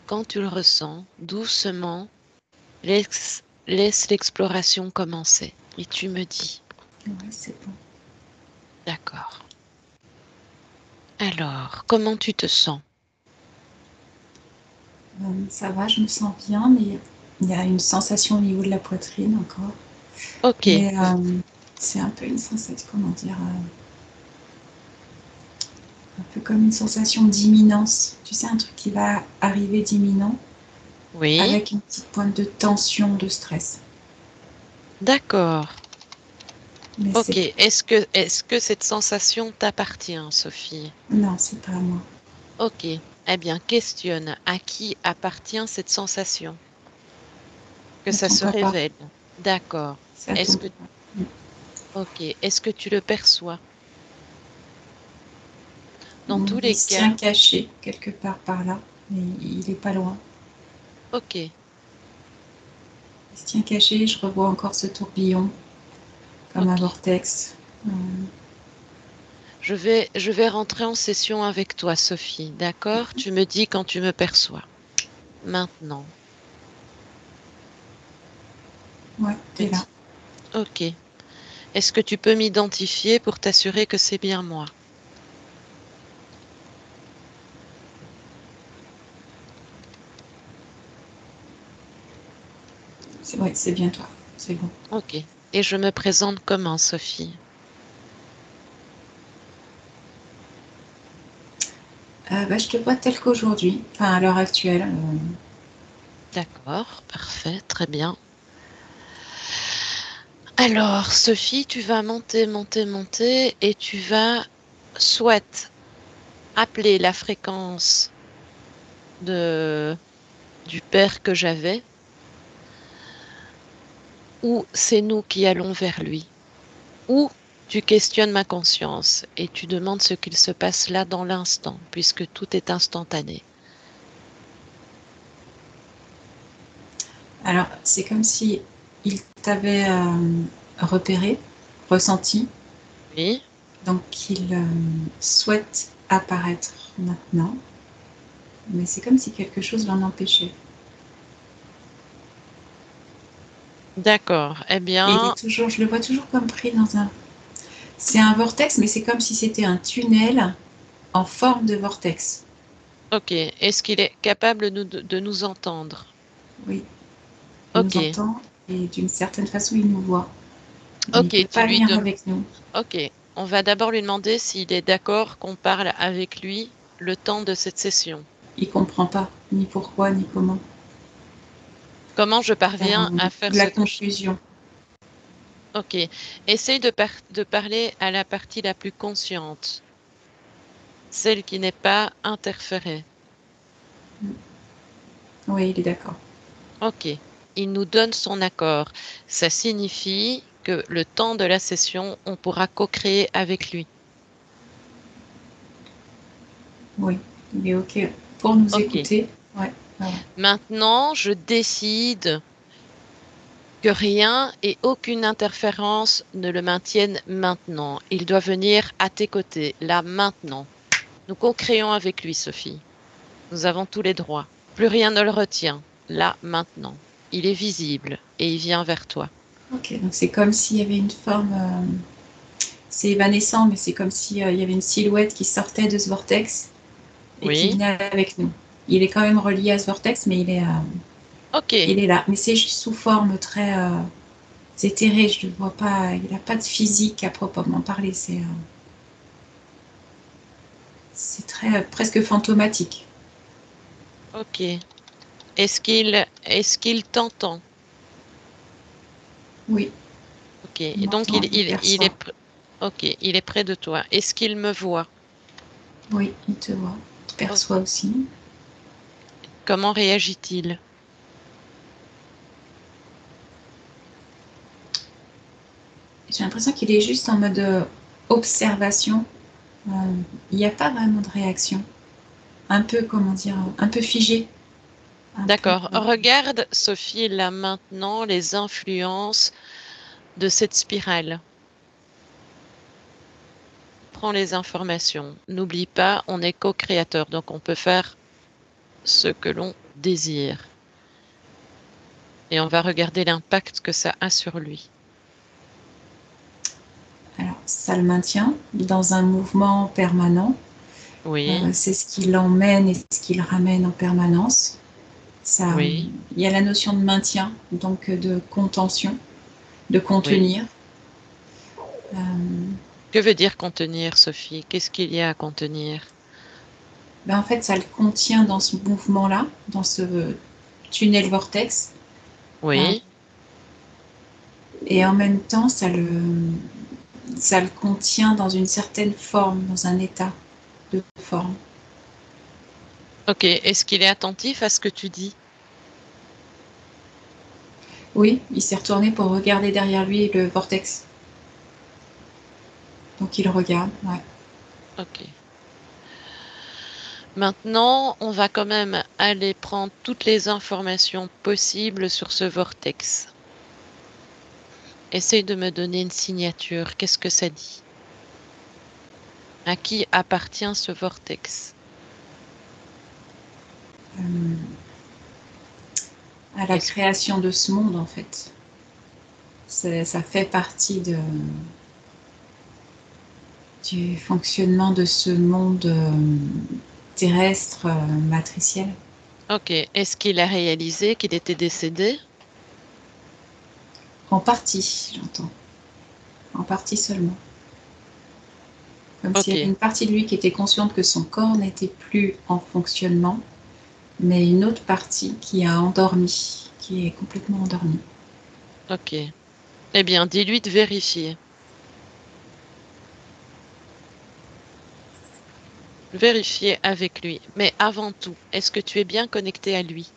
quand tu le ressens, doucement, laisse l'exploration commencer. Et tu me dis, Ouais, c'est bon. d'accord. Alors, comment tu te sens? Ça va, je me sens bien, mais il y a une sensation au niveau de la poitrine encore. Ok, Mais c'est un peu une sensation, comment dire, un peu comme une sensation d'imminence. Tu sais, un truc qui va arriver d'imminent, oui, avec une petite pointe de tension, de stress. d'accord. Mais Ok, c'est... est-ce que cette sensation t'appartient, Sophie? Non, c'est pas à moi. Ok, eh bien, questionne à qui appartient cette sensation, que À ça ton se papa. révèle. D'accord. C'est à ton Est-ce que, papa. ok, est-ce que tu le perçois? Dans tous Il les se tient cas, caché quelque part par là, mais il est pas loin. ok, Il se tient caché, je revois encore ce tourbillon, comme un ok. vortex. Je vais rentrer en session avec toi, Sophie. D'accord? Tu me dis quand tu me perçois. Maintenant, Ouais, me t'es là. dis. Ok. Est-ce que tu peux m'identifier pour t'assurer que c'est bien moi? Ouais, c'est bien toi. C'est bon. Ok. Et je me présente comment, Sophie? Je te vois tel qu'aujourd'hui, enfin à l'heure actuelle. D'accord, parfait, très bien. Alors, Sophie, tu vas monter, monter, monter et tu vas soit appeler la fréquence de, du père que j'avais, ou c'est nous qui allons vers lui, ou tu questionnes ma conscience et tu demandes ce qu'il se passe là dans l'instant, puisque tout est instantané. Alors, c'est comme si il t'avait repéré, ressenti, Oui, donc il souhaite apparaître maintenant, mais c'est comme si quelque chose l'en empêchait. d'accord. Eh Et il bien, est toujours, je le vois toujours comme pris dans un. C'est un vortex, mais c'est comme si c'était un tunnel en forme de vortex. ok. Est-ce qu'il est capable de nous entendre? Oui, il nous Ok, entend et d'une certaine façon il nous voit, mais il ok, ne peut tu pas lui venir demandes. avec nous. Ok, on va d'abord lui demander s'il est d'accord qu'on parle avec lui le temps de cette session. Il comprend pas ni pourquoi ni comment. Comment je Il y a parviens à faire de la ce tri? confusion. Ok, essaye de parler à la partie la plus consciente, celle qui n'est pas interférée. Oui, il est d'accord. Ok, il nous donne son accord. Ça signifie que le temps de la session, on pourra co-créer avec lui. Oui, il est OK pour nous Ok, écouter. Ouais, ouais, ouais. maintenant, je décide que rien et aucune interférence ne le maintiennent maintenant. Il doit venir à tes côtés, là, maintenant. Nous co-créons avec lui, Sophie. Nous avons tous les droits. Plus rien ne le retient, là, maintenant. Il est visible et il vient vers toi. OK, donc c'est comme s'il y avait une forme. C'est évanescent, mais c'est comme s'il y avait une silhouette qui sortait de ce vortex et qui Oui, venait avec nous. Il est quand même relié à ce vortex, mais ok, il est là. Mais c'est juste sous forme très éthérée. Je ne le vois pas. Il n'a pas de physique à proprement parler. C'est très presque fantomatique. ok. Est-ce qu'il t'entend? Oui, Ok. Et il donc m'entend, il perçoit. ok, il est près de toi. Est-ce qu'il me voit? Oui, il te voit. Il te Oh, perçoit aussi. comment réagit-il? J'ai l'impression qu'il est juste en mode observation. Euh, il n'y a pas vraiment de réaction. Un peu, comment dire, un peu figé. Un peu. D'accord. Regarde, Sophie, là maintenant, les influences de cette spirale. Prends les informations. N'oublie pas, on est co-créateur, donc on peut faire ce que l'on désir. Et on va regarder l'impact que ça a sur lui. Alors, ça le maintient dans un mouvement permanent. Oui, C'est ce qui l'emmène et ce qui le ramène en permanence. Ça, oui, il y a la notion de maintien, donc de contention, de oui. contenir. Que veut dire contenir, Sophie? Qu'est-ce qu'il y a à contenir? En fait, ça le contient dans ce mouvement-là, dans ce tunnel vortex. Euh, Oui, et en même temps, ça le contient dans une certaine forme, dans un état de forme. ok. Est-ce qu'il est attentif à ce que tu dis? Oui, il s'est retourné pour regarder derrière lui le vortex. Donc il regarde, ouais. Ok. Maintenant, on va quand même aller prendre toutes les informations possibles sur ce vortex. Essaye de me donner une signature. Qu'est-ce que ça dit? À qui appartient ce vortex? Euh, à la Est-ce- création de ce monde, en fait. Ça fait partie du fonctionnement de ce monde terrestre matriciel. Ok. Est-ce qu'il a réalisé qu'il était décédé? En partie, j'entends. En partie seulement. Comme s'il y avait Ok. une partie de lui qui était consciente que son corps n'était plus en fonctionnement, mais une autre partie qui a endormi, qui est complètement endormie. Ok. Eh bien, dis-lui de vérifier. Vérifier avec lui. Mais avant tout, est-ce que tu es bien connecté à lui?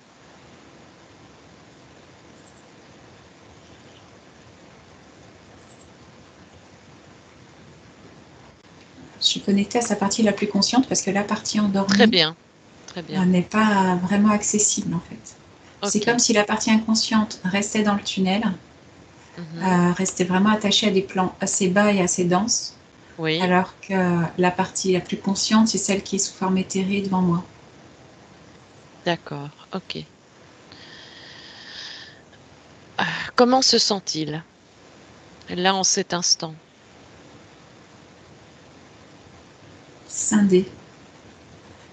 Je suis connectée à sa partie la plus consciente parce que la partie Très endormie bien. Très bien. n'est pas vraiment accessible en fait. C'est comme Ok. si la partie inconsciente restait dans le tunnel, Mhm. restait vraiment attachée à des plans assez bas et assez denses, Oui. alors que la partie la plus consciente, c'est celle qui est sous forme éthérée devant moi. D'accord. Ok. Comment se sent-il là en cet instant? Scindée.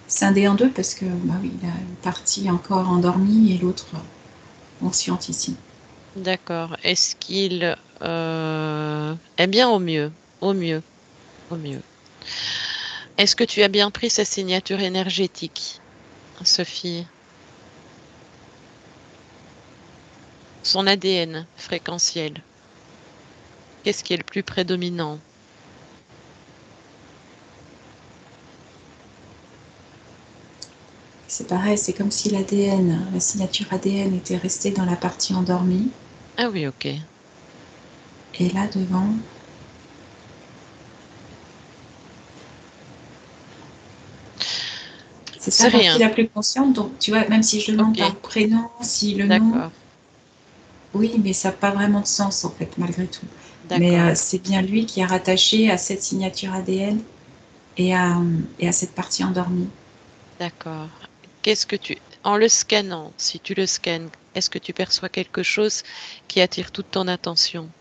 Scindée en deux parce que bah oui, il a une partie encore endormie et l'autre consciente ici. D'accord. Est-ce qu'il est bien au mieux? Au mieux. Au mieux. Est-ce que tu as bien pris sa signature énergétique, Sophie? Son ADN fréquentiel. Qu'est-ce qui est le plus prédominant? C'est pareil, c'est comme si l'ADN, la signature ADN était restée dans la partie endormie. Ah oui, ok. Et là devant, c'est sa C'est partie rien. la plus consciente. Donc, tu vois, même si je demande par Ok. le prénom, si le nom, D'accord. oui, mais ça n'a pas vraiment de sens, en fait, malgré tout. Mais D'accord. c'est bien lui qui est rattaché à cette signature ADN et à cette partie endormie. D'accord. En le scannant, si tu le scannes, est-ce que tu perçois quelque chose qui attire toute ton attention?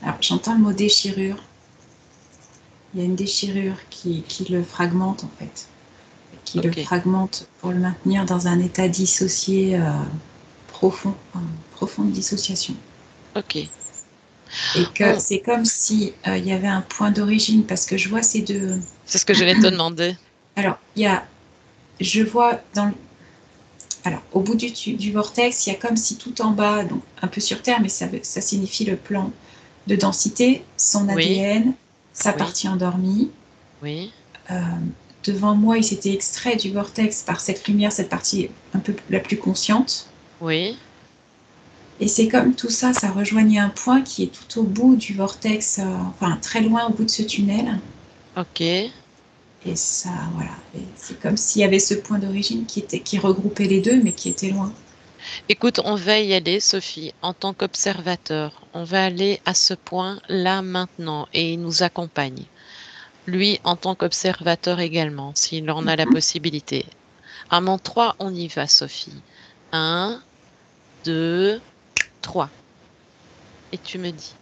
Alors, j'entends le mot déchirure. Il y a une déchirure qui le fragmente, en fait. Qui le Ok. fragmente pour le maintenir dans un état dissocié profond, profonde dissociation. Ok. Et que Bon, c'est comme si il y avait un point d'origine, parce que je vois ces deux. c'est ce que j'allais te demander. Alors, je vois alors, au bout du vortex, il y a comme si tout en bas, donc un peu sur Terre, mais ça signifie le plan de densité, son Oui, ADN, sa oui, partie endormie. oui, Euh, Devant moi, il s'était extrait du vortex par cette lumière, cette partie un peu la plus consciente. oui. Et c'est comme tout ça, ça rejoignait un point qui est tout au bout du vortex, enfin très loin au bout de ce tunnel. Ok. Et ça, voilà. Et c'est comme s'il y avait ce point d'origine qui regroupait les deux, mais qui était loin. Écoute, on va y aller, Sophie, en tant qu'observateur. On va aller à ce point là maintenant et il nous accompagne. Lui, en tant qu'observateur également, s'il en a la Mhm. possibilité. À mon 3, on y va, Sophie. Un, 2, 3. Et tu me dis.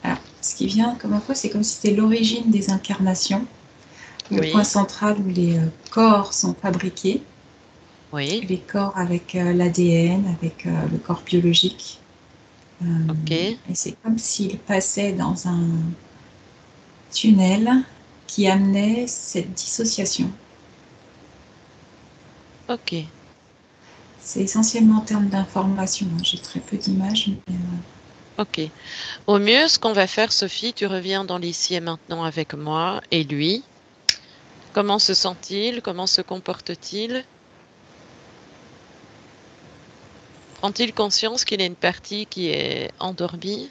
Alors, ce qui vient comme info, c'est comme si c'était l'origine des incarnations, le point Oui, central où les corps sont fabriqués, oui, les corps avec l'ADN, avec le corps biologique. Euh, ok, et c'est comme s'il passait dans un tunnel qui amenait cette dissociation. ok, C'est essentiellement en termes d'information, hein. J'ai très peu d'images, mais ok. Au mieux, ce qu'on va faire, Sophie, tu reviens dans l'ici et maintenant avec moi et lui. Comment se sent-il? Comment se comporte-t-il? Prend-il conscience qu'il y a une partie qui est endormie?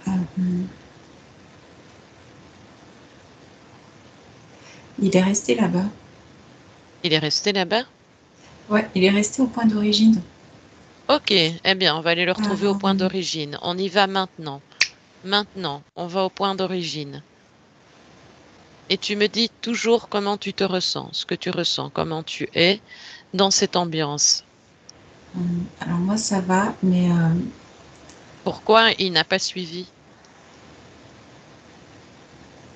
euh, il est resté là-bas. Il est resté là-bas? Ouais, il est resté au point d'origine. Ok, eh bien, on va aller le retrouver au point Euh, d'origine. On y va maintenant. Maintenant, on va au point d'origine. Et tu me dis toujours comment tu te ressens, ce que tu ressens, comment tu es dans cette ambiance. alors moi, ça va, Pourquoi il n'a pas suivi?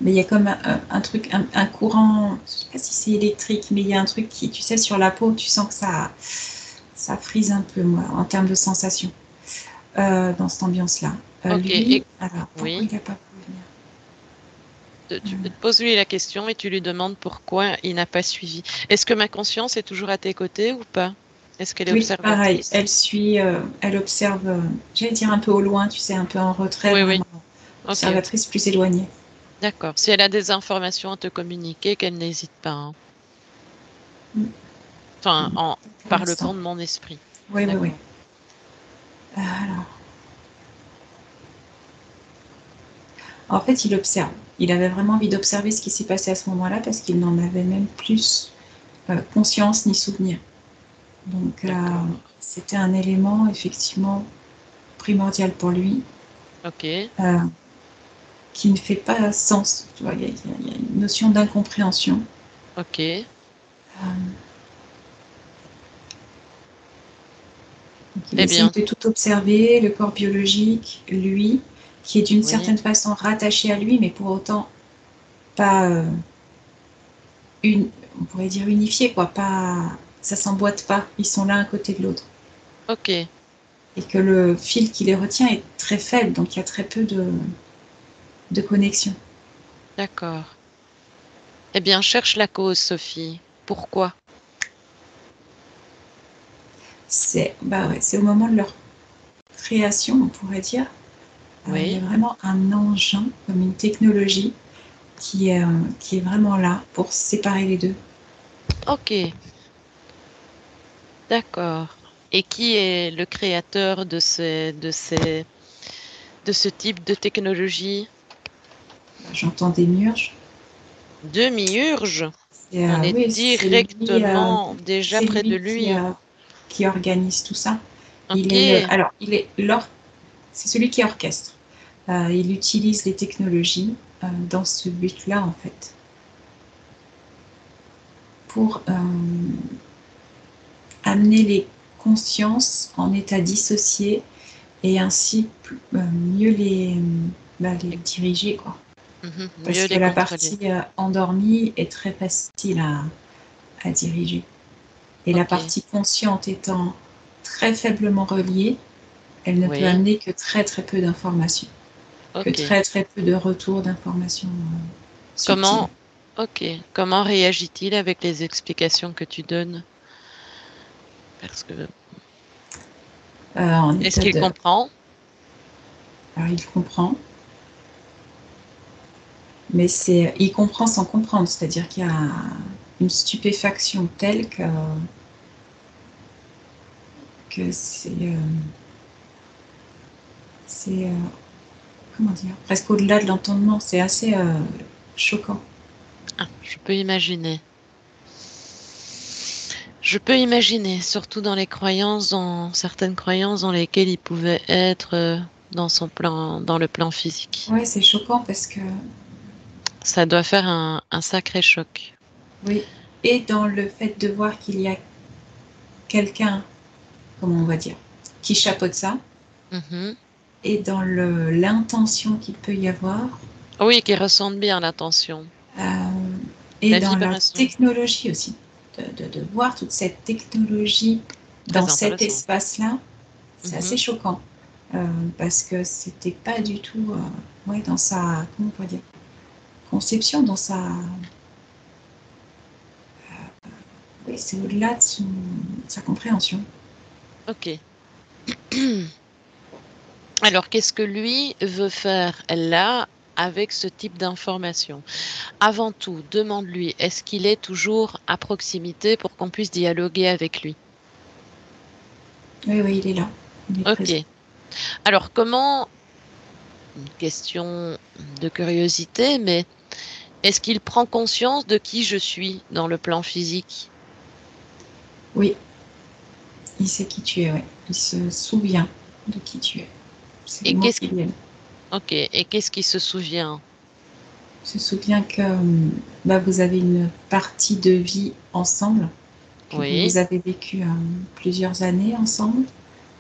mais il y a comme un truc, un courant, je sais pas si c'est électrique, mais il y a un truc qui, tu sais, sur la peau, tu sens que ça frise un peu, moi, en termes de sensation, dans cette ambiance-là. Ok, Lui, alors, pourquoi oui. il n'a pas pu venir? Tu poses-lui la question et tu lui demandes pourquoi il n'a pas suivi. Est-ce que ma conscience est toujours à tes côtés ou pas? Est-ce qu'elle est Oui, pareil, observatrice? elle suit, elle observe, j'allais dire un peu au loin, tu sais, un peu en retrait, Oui, oui. vraiment, Ok, ok. observatrice plus éloignée. D'accord. Si elle a des informations à te communiquer, qu'elle n'hésite pas, hein. Mm. Enfin, Pour par le l'instant. pont de mon esprit. Oui, oui, oui. D'accord. Alors, en fait, il observe. Il avait vraiment envie d'observer ce qui s'est passé à ce moment-là parce qu'il n'en avait même plus conscience ni souvenir. Donc, D'accord. c'était un élément effectivement primordial pour lui Ok. euh, qui ne fait pas sens. Tu vois, il y a une notion d'incompréhension. Ok. Euh, donc il Eh essaye bien, de tout observer, le corps biologique, lui, qui est d'une oui. certaine façon rattaché à lui, mais pour autant pas une, on pourrait dire unifié, quoi. Pas, ça s'emboîte pas. Ils sont l'un à côté de l'autre. Ok. Et que le fil qui les retient est très faible, donc il y a très peu de connexion. D'accord. Eh bien, cherche la cause, Sophie. Pourquoi? C'est bah ouais, c'est au moment de leur création, on pourrait dire. Il y a Oui. vraiment un engin, comme une technologie, qui est vraiment là pour séparer les deux. Ok. D'accord. Et qui est le créateur de ce type de technologie? J'entends des murges. Demi-urge. On est Oui, directement déjà c'est près de lui lui. qui organise tout ça. Ok. Alors, c'est celui qui orchestre. Il utilise les technologies dans ce but-là, en fait, pour amener les consciences en état dissocié et ainsi mieux les diriger, quoi. Mhm. Parce Mieux que les la contrôler. partie endormie est très facile à diriger. Et la Ok. partie consciente étant très faiblement reliée, elle ne peut Oui. amener que très très peu d'informations, que Ok. très très peu de retours d'informations subtiles. Comment, ok. Comment réagit-il avec les explications que tu donnes? Parce que, En est-ce état qu'il de... comprend? Alors il comprend, mais il comprend sans comprendre, c'est-à-dire qu'il y a une stupéfaction telle que c'est comment dire, presque au-delà de l'entendement. C'est assez choquant. Ah, je peux imaginer. Je peux imaginer, surtout dans les croyances, dans certaines croyances dans lesquelles il pouvait être dans le plan physique. Ouais, c'est choquant parce que, Ça doit faire un sacré choc. oui, et dans le fait de voir qu'il y a quelqu'un, comment on va dire, qui chapeaute ça, Mhm. et dans l'intention qu'il peut y avoir, Oui, qui ressentent bien l'attention, euh, et la dans la vibration. technologie aussi, de voir toute cette technologie dans Très cet intéressant. espace-là, c'est assez Mhm. choquant. Parce que c'était pas du tout ouais, dans sa, comment on va dire, conception, dans sa, oui, c'est au-delà de sa compréhension. Ok. Alors, qu'est-ce que lui veut faire là avec ce type d'information? Avant tout, demande-lui, est-ce qu'il est toujours à proximité pour qu'on puisse dialoguer avec lui? Oui, oui, il est là, il est Ok. présent. Alors, comment, une question de curiosité, mais est-ce qu'il prend conscience de qui je suis dans le plan physique? Oui, il sait qui tu es, ouais. Il se souvient de qui tu es. C'est les Et mots qu'est-ce qui viennent. Ok. Et qu'est-ce qu'il se souvient? Il se souvient que bah, vous avez une partie de vie ensemble, que Oui, vous avez vécu plusieurs années ensemble,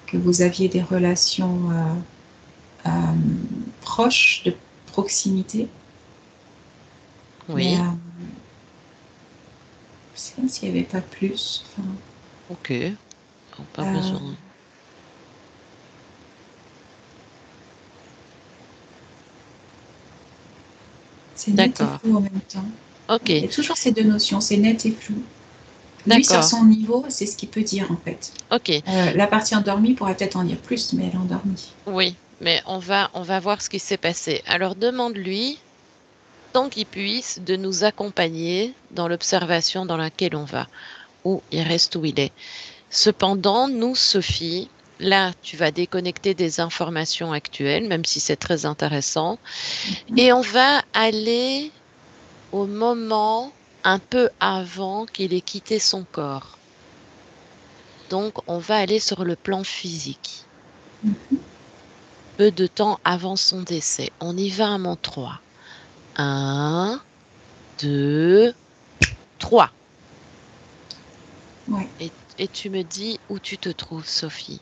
que vous aviez des relations euh, proches, de proximité, mais oui. c'est comme s'il n'y avait pas plus. Enfin, Ok. Oh, pas euh, besoin. c'est net et D'accord. flou en même temps. Ok. Il y a toujours ces deux notions, c'est net et flou. Lui, sur D'accord. son niveau, c'est ce qu'il peut dire en fait. Ok. La partie endormie pourrait peut-être en dire plus, mais elle est endormie. Oui. Mais on va voir ce qui s'est passé. Alors, demande-lui, tant qu'il puisse, de nous accompagner dans l'observation dans laquelle on va, ou il reste où il est. Cependant, nous, Sophie, là, tu vas déconnecter des informations actuelles, même si c'est très intéressant, et on va aller au moment un peu avant qu'il ait quitté son corps. Donc, on va aller sur le plan physique, peu de temps avant son décès. On y va à mon 3. 1, 2, 3. Ouais. Et tu me dis où tu te trouves, Sophie,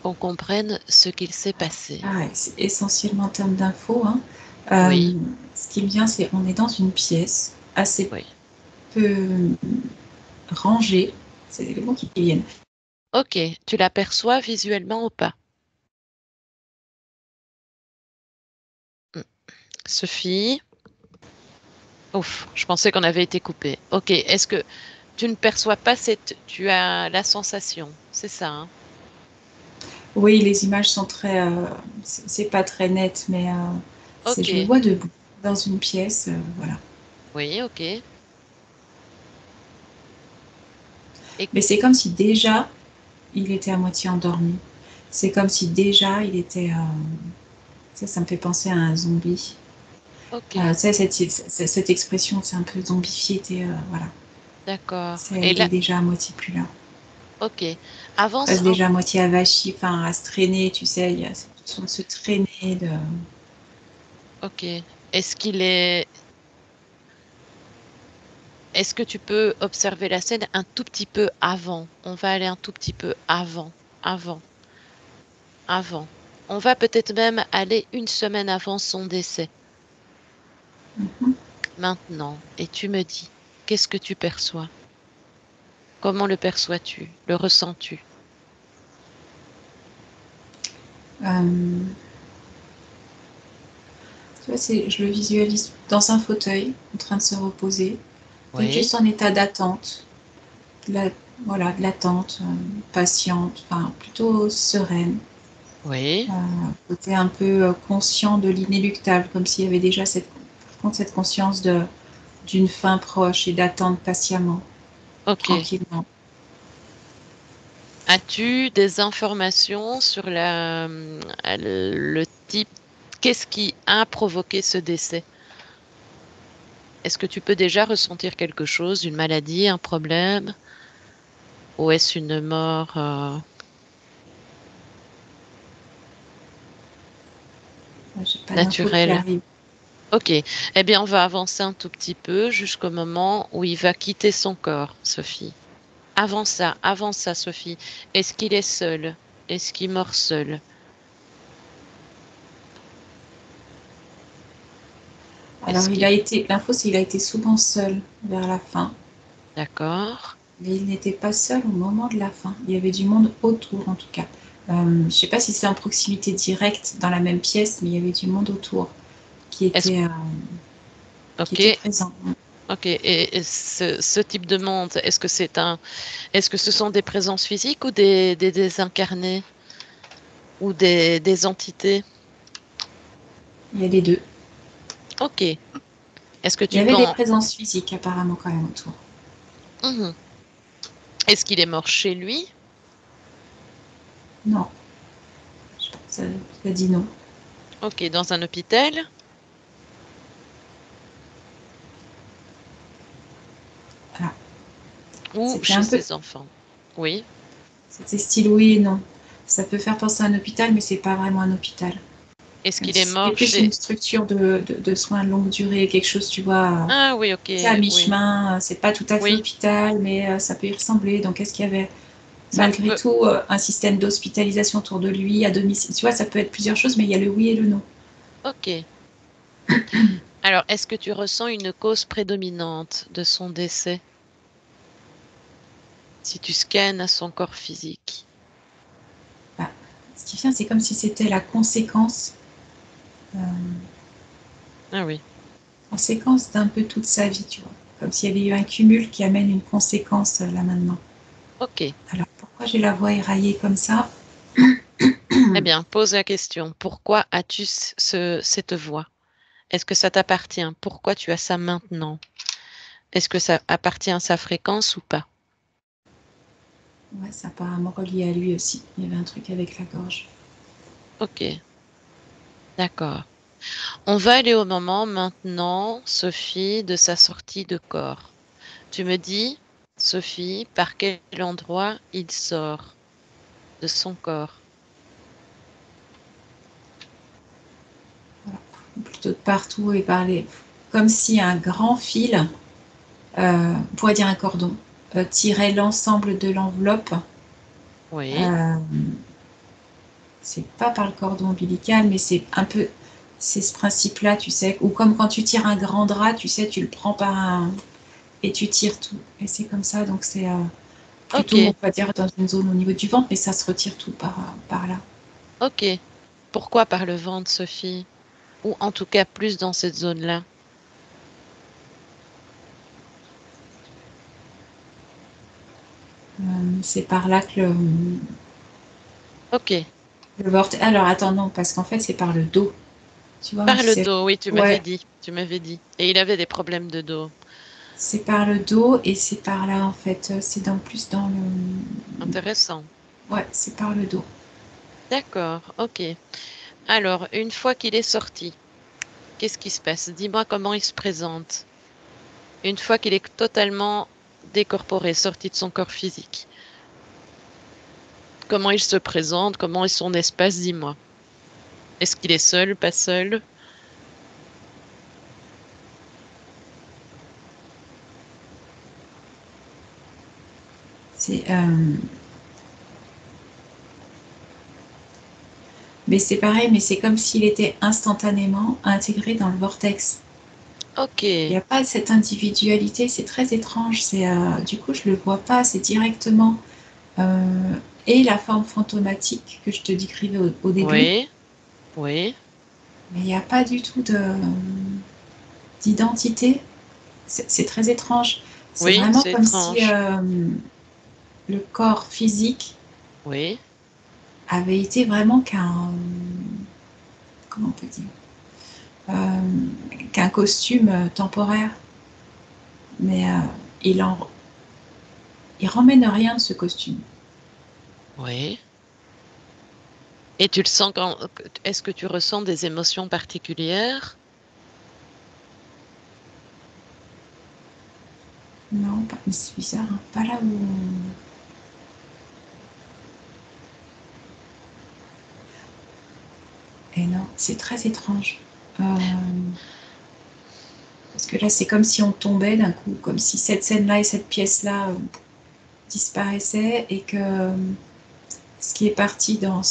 qu'on comprenne ce qu'il s'est passé. Ah, c'est essentiellement en termes d'infos, hein. Oui, Ce qui est bien, c'est qu'on est dans une pièce assez oui. peu rangée. C'est les mots qui viennent. Ok, tu l'aperçois visuellement ou pas? Hmm. Sophie? Ouf, je pensais qu'on avait été coupé. Ok, est-ce que tu ne perçois pas Tu as la sensation, c'est ça, hein? Oui, les images sont très. C'est pas très net, mais je le Ok, vois debout dans une pièce. Voilà. oui, ok. Et Mais c'est comme si déjà il était à moitié endormi. C'est comme si déjà il était. Ça me fait penser à un zombie. ok, Cette expression, c'est un peu zombifié. Voilà. d'accord. Et Il là, est déjà à moitié plus là. ok. Avance Presque déjà à moitié avachi, enfin à se traîner, tu sais, il y a cette façon de se traîner. ok. Est-ce qu'il est, est-ce que tu peux observer la scène un tout petit peu avant? On va aller un tout petit peu avant, avant. On va peut-être même aller une semaine avant son décès. Mhm. Maintenant, et tu me dis, qu'est-ce que tu perçois? Comment le perçois-tu? Le ressens-tu? Euh, Tu vois, je le visualise dans un fauteuil, en train de se reposer, peut-être Oui, juste en état d'attente, de la- voilà, de l'attente, patiente, enfin plutôt sereine, oui, côté un peu conscient de l'inéluctable, comme s'il y avait déjà par contre, cette conscience d'une fin proche et d'attendre patiemment, ok. tranquillement. As-tu des informations sur le type, qu'est-ce qui a provoqué ce décès? Est-ce que tu peux déjà ressentir quelque chose, une maladie, un problème, ou est-ce une mort J'ai pas d'infos naturelle? claires. Ok, eh bien on va avancer un tout petit peu jusqu'au moment où il va quitter son corps, Sophie. Avant ça, Sophie. Est-ce qu'il est seul? Est-ce qu'il meurt seul? Alors, Est-ce qu'il... l'info, c'est qu'il a été souvent seul vers la fin. D'accord. Mais il n'était pas seul au moment de la fin. Il y avait du monde autour, en tout cas. Je ne sais pas si c'est en proximité directe dans la même pièce, mais il y avait du monde autour qui Est-ce... était, qui Ok, était présent. ok. Et ce type de monde, est-ce que ce sont des présences physiques ou des désincarnés ou des entités? Il y a les deux. Ok. Est-ce que Il y tu avait des penses... présences physiques apparemment quand même autour. Mhm. Est-ce qu'il est mort chez lui? Non, ça, ça dit non. Ok, dans un hôpital Voilà. ou C'était chez un peu, ses enfants? Oui. c'était style oui et non. Ça peut faire penser à un hôpital, mais c'est pas vraiment un hôpital. Est-ce qu'il est C'était mort plus chez... une structure de soins de longue durée, quelque chose, tu vois, Ah oui, ok, c'est à oui. mi-chemin. C'est pas tout à fait Oui, hôpital, mais ça peut y ressembler. Donc, est-ce qu'il y avait ça malgré peut... tout un système d'hospitalisation autour de lui à domicile? Tu vois, ça peut être plusieurs choses, mais il y a le oui et le non. Ok. Alors, est-ce que tu ressens une cause prédominante de son décès si tu scannes son corps physique? Bah, ce qui vient, c'est comme si c'était la conséquence, euh, Ah oui, conséquence d'un peu toute sa vie, tu vois. Comme s'il y avait eu un cumul qui amène une conséquence là maintenant. ok. Alors, pourquoi j'ai la voix éraillée comme ça? Eh bien, pose la question. Pourquoi as-tu cette voix? Est-ce que ça t'appartient? Pourquoi tu as ça maintenant? Est-ce que ça appartient à sa fréquence ou pas? Ouais, c'est apparemment relié à lui aussi. Il y avait un truc avec la gorge. Ok, d'accord. On va aller au moment maintenant, Sophie, de sa sortie de corps. Tu me dis, Sophie, par quel endroit il sort de son corps? Voilà. Plutôt de partout et parler. Comme si un grand fil, on pourrait dire un cordon, tirait l'ensemble de l'enveloppe. Oui, Euh, c'est pas par le cordon ombilical, mais c'est un peu, c'est ce principe-là, tu sais, ou comme quand tu tires un grand drap, tu sais, tu le prends par un, et tu tires tout. Et c'est comme ça, donc c'est plutôt, on ok, va dire, dans une zone au niveau du ventre, mais ça se retire tout par là. ok. Pourquoi par le ventre, Sophie? Ou en tout cas plus dans cette zone-là? C'est par là que Ok. le vortex. Alors attends, non, parce qu'en fait, c'est par le dos. Tu vois, Par le dos, oui, tu m'avais ouais, dit. Tu m'avais dit. Et il avait des problèmes de dos. c'est par le dos et c'est par là, en fait. C'est dans plus dans le. Intéressant. Ouais, c'est par le dos. D'accord, ok. Alors, une fois qu'il est sorti, qu'est-ce qui se passe? Dis-moi comment il se présente. Une fois qu'il est totalement décorporé, sorti de son corps physique. Comment il se présente? Comment est son espace? Dis-moi. Est-ce qu'il est seul, pas seul? C'est, mais c'est pareil, mais c'est comme s'il était instantanément intégré dans le vortex. Ok, Il n'y a pas cette individualité, c'est très étrange. Du coup, je ne le vois pas, c'est directement. euh, et la forme fantomatique que je te décrivais au début, oui, oui, mais il n'y a pas du tout d'identité. C'est très étrange. C'est oui, vraiment c'est comme si étrange. le corps physique Oui, avait été vraiment comment on peut dire, qu'un costume temporaire. Mais il ramène rien de ce costume. Oui. Et tu le sens quand... Est-ce que tu ressens des émotions particulières? Non, mais c'est bizarre, hein, pas là où... Et non, c'est très étrange. Parce que là, c'est comme si on tombait d'un coup, comme si cette scène-là et cette pièce-là disparaissaient et que ce qui est parti dans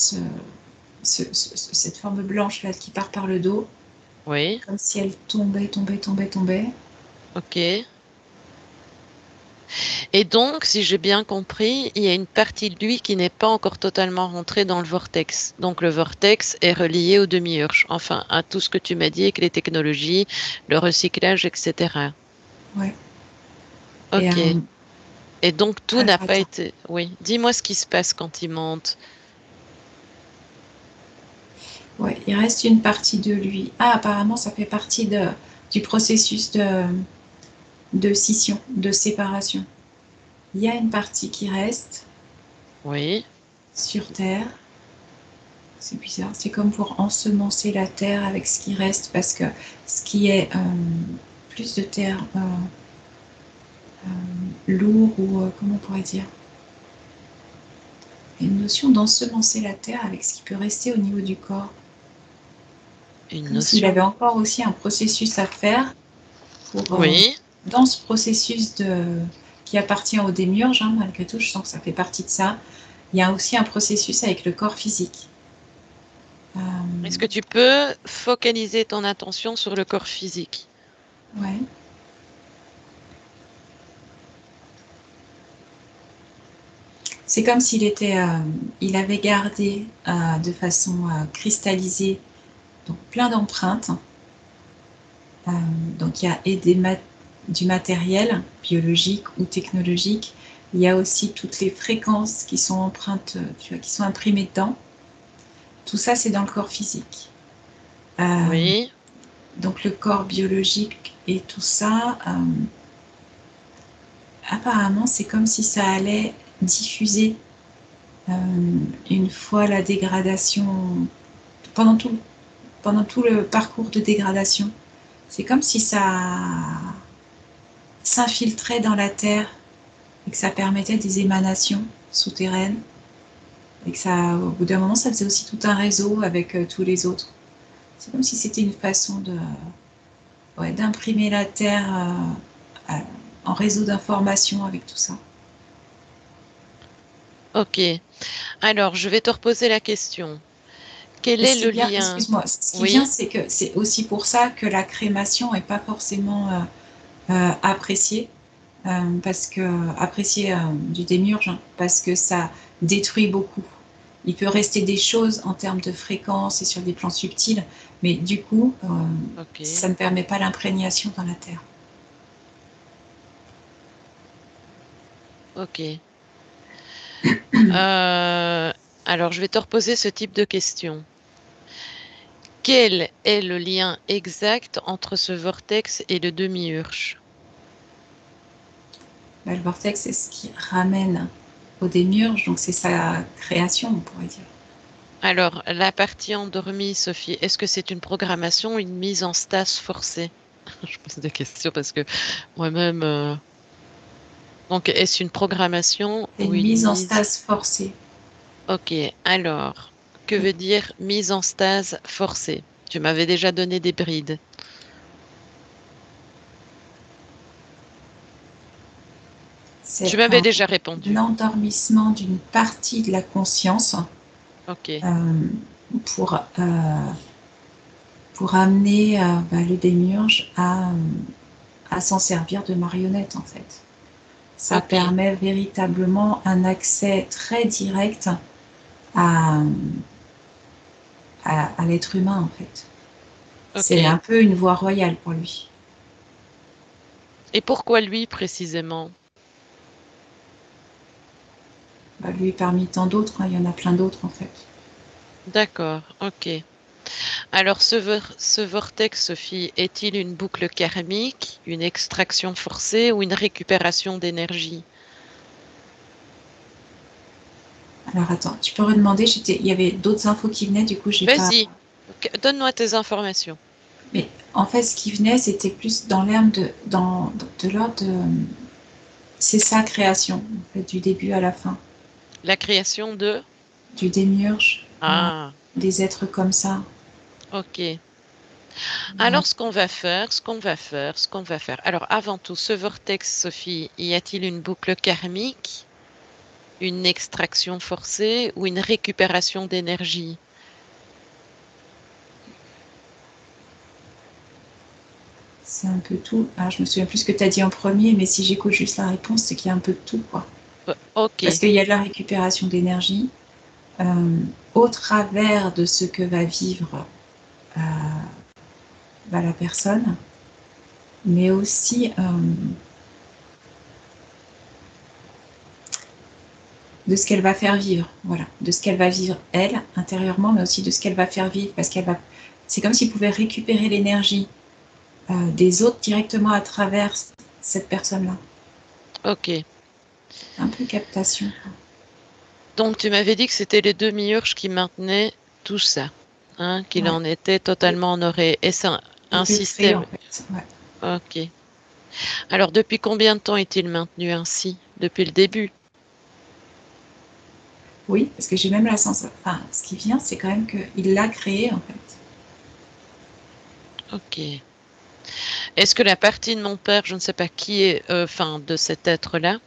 cette forme blanche là qui part par le dos, Oui. comme si elle tombait. Ok. Et donc, si j'ai bien compris, il y a une partie de lui qui n'est pas encore totalement rentrée dans le vortex. Donc, le vortex est relié aux demi-urges, enfin, à tout ce que tu m'as dit avec les technologies, le recyclage, etc. Ouais. Et Ok. Et donc, tout alors, n'a pas attends. été... Oui. Dis-moi ce qui se passe quand il monte. Ouais, il reste une partie de lui. Ah, apparemment, ça fait partie du processus de scission, de séparation. Il y a une partie qui reste Oui. sur Terre. C'est bizarre, c'est comme pour ensemencer la terre avec ce qui reste, parce que ce qui est plus de terre lourd, ou comment on pourrait dire, il y a une notion d'ensemencer la terre avec ce qui peut rester au niveau du corps. Une Comme s'il avait notion. encore aussi un processus à faire pour, Oui. dans ce processus qui appartient au démiurge, hein, malgré tout, je sens que ça fait partie de ça. Il y a aussi un processus avec le corps physique. Est-ce que tu peux focaliser ton attention sur le corps physique? Ouais. C'est comme s'il il avait gardé de façon cristallisée donc plein d'empreintes. Donc il y a du matériel biologique ou technologique. Il y a aussi toutes les fréquences qui sont empreintes, tu vois, qui sont imprimées dedans. Tout ça, c'est dans le corps physique. Euh, Oui. donc le corps biologique et tout ça, apparemment, c'est comme si ça allait diffuser euh, une fois la dégradation, pendant tout, pendant tout le parcours de dégradation. C'est comme si ça s'infiltrait dans la terre et que ça permettait des émanations souterraines et que ça, au bout d'un moment, ça faisait aussi tout un réseau avec tous les autres. C'est comme si c'était une façon ouais, d'imprimer la terre en réseau d'information avec tout ça. Ok. Alors, je vais te reposer la question. Quel Et est ce qui le est bien, lien? excuse-moi, ce qui est bien, Oui. c'est que c'est aussi pour ça que la crémation n'est pas forcément appréciée, parce que appréciée du démiurge, hein, parce que ça détruit beaucoup. Il peut rester des choses en termes de fréquence et sur des plans subtils, mais du coup, ça Ok. ne permet pas l'imprégnation dans la terre. Ok. Euh, alors, je vais te reposer ce type de question. Quel est le lien exact entre ce vortex et le demi-urge? Bah, le vortex, c'est ce qui ramène au démiurge, donc c'est sa création, on pourrait dire. Alors, la partie endormie, Sophie, est-ce que c'est une programmation ou une mise en stase forcée? Je pose des questions parce que moi-même. Donc, est-ce une programmation C'est ou une une mise en mise? stase forcée. Ok, alors, que veut dire mise en stase forcée? Tu m'avais déjà donné des brides. Tu C'est m'avais déjà répondu. l'endormissement d'une partie de la conscience Ok, euh, pour, euh, pour amener le démiurge à s'en servir de marionnette, en fait. Ça ok, permet véritablement un accès très direct à, à l'être humain, en fait. C'est un ok. peu une voie royale pour lui. Et pourquoi lui précisément? Bah, lui, parmi tant d'autres, hein, il y en a plein d'autres, en fait. D'accord, ok. Alors, ce vortex, Sophie, est-il une boucle karmique, une extraction forcée ou une récupération d'énergie? Alors attends, tu peux redemander, il y avait d'autres infos qui venaient, du coup j'ai pas... Vas-y, donne-moi tes informations. Mais en fait, ce qui venait, c'était plus dans l'herbe de l'ordre de... C'est sa création, en fait, du début à la fin. La création de... Du démiurge, Ah, des êtres comme ça. ok. Ouais. Alors, ce qu'on va faire, ce qu'on va faire, ce qu'on va faire. Alors, avant tout, ce vortex, Sophie, y a-t-il une boucle karmique, une extraction forcée ou une récupération d'énergie? C'est un peu tout. Alors, je me souviens plus ce que tu as dit en premier, mais si j'écoute juste la réponse, c'est qu'il y a un peu de tout, quoi. Ok, Parce qu'il y a de la récupération d'énergie au travers de ce que va vivre la personne, mais aussi de ce qu'elle va faire vivre, voilà, de ce qu'elle va vivre elle intérieurement, mais aussi de ce qu'elle va faire vivre, parce qu'elle va, c'est comme s'il pouvait récupérer l'énergie des autres directement à travers cette personne-là. ok. Un peu captation. Donc, tu m'avais dit que c'était les demi-urges qui maintenaient tout ça, hein, qu'il Ouais. en était totalement honoré. Et c'est Il un peut le créer système. en fait. Ouais. Ok. Alors, depuis combien de temps est-il maintenu ainsi? Depuis le début? Oui, parce que j'ai même la sensation. Enfin, ce qui vient, c'est quand même qu'il l'a créé en fait. Ok. Est-ce que la partie de mon père, je ne sais pas qui est, enfin, de cet être-là,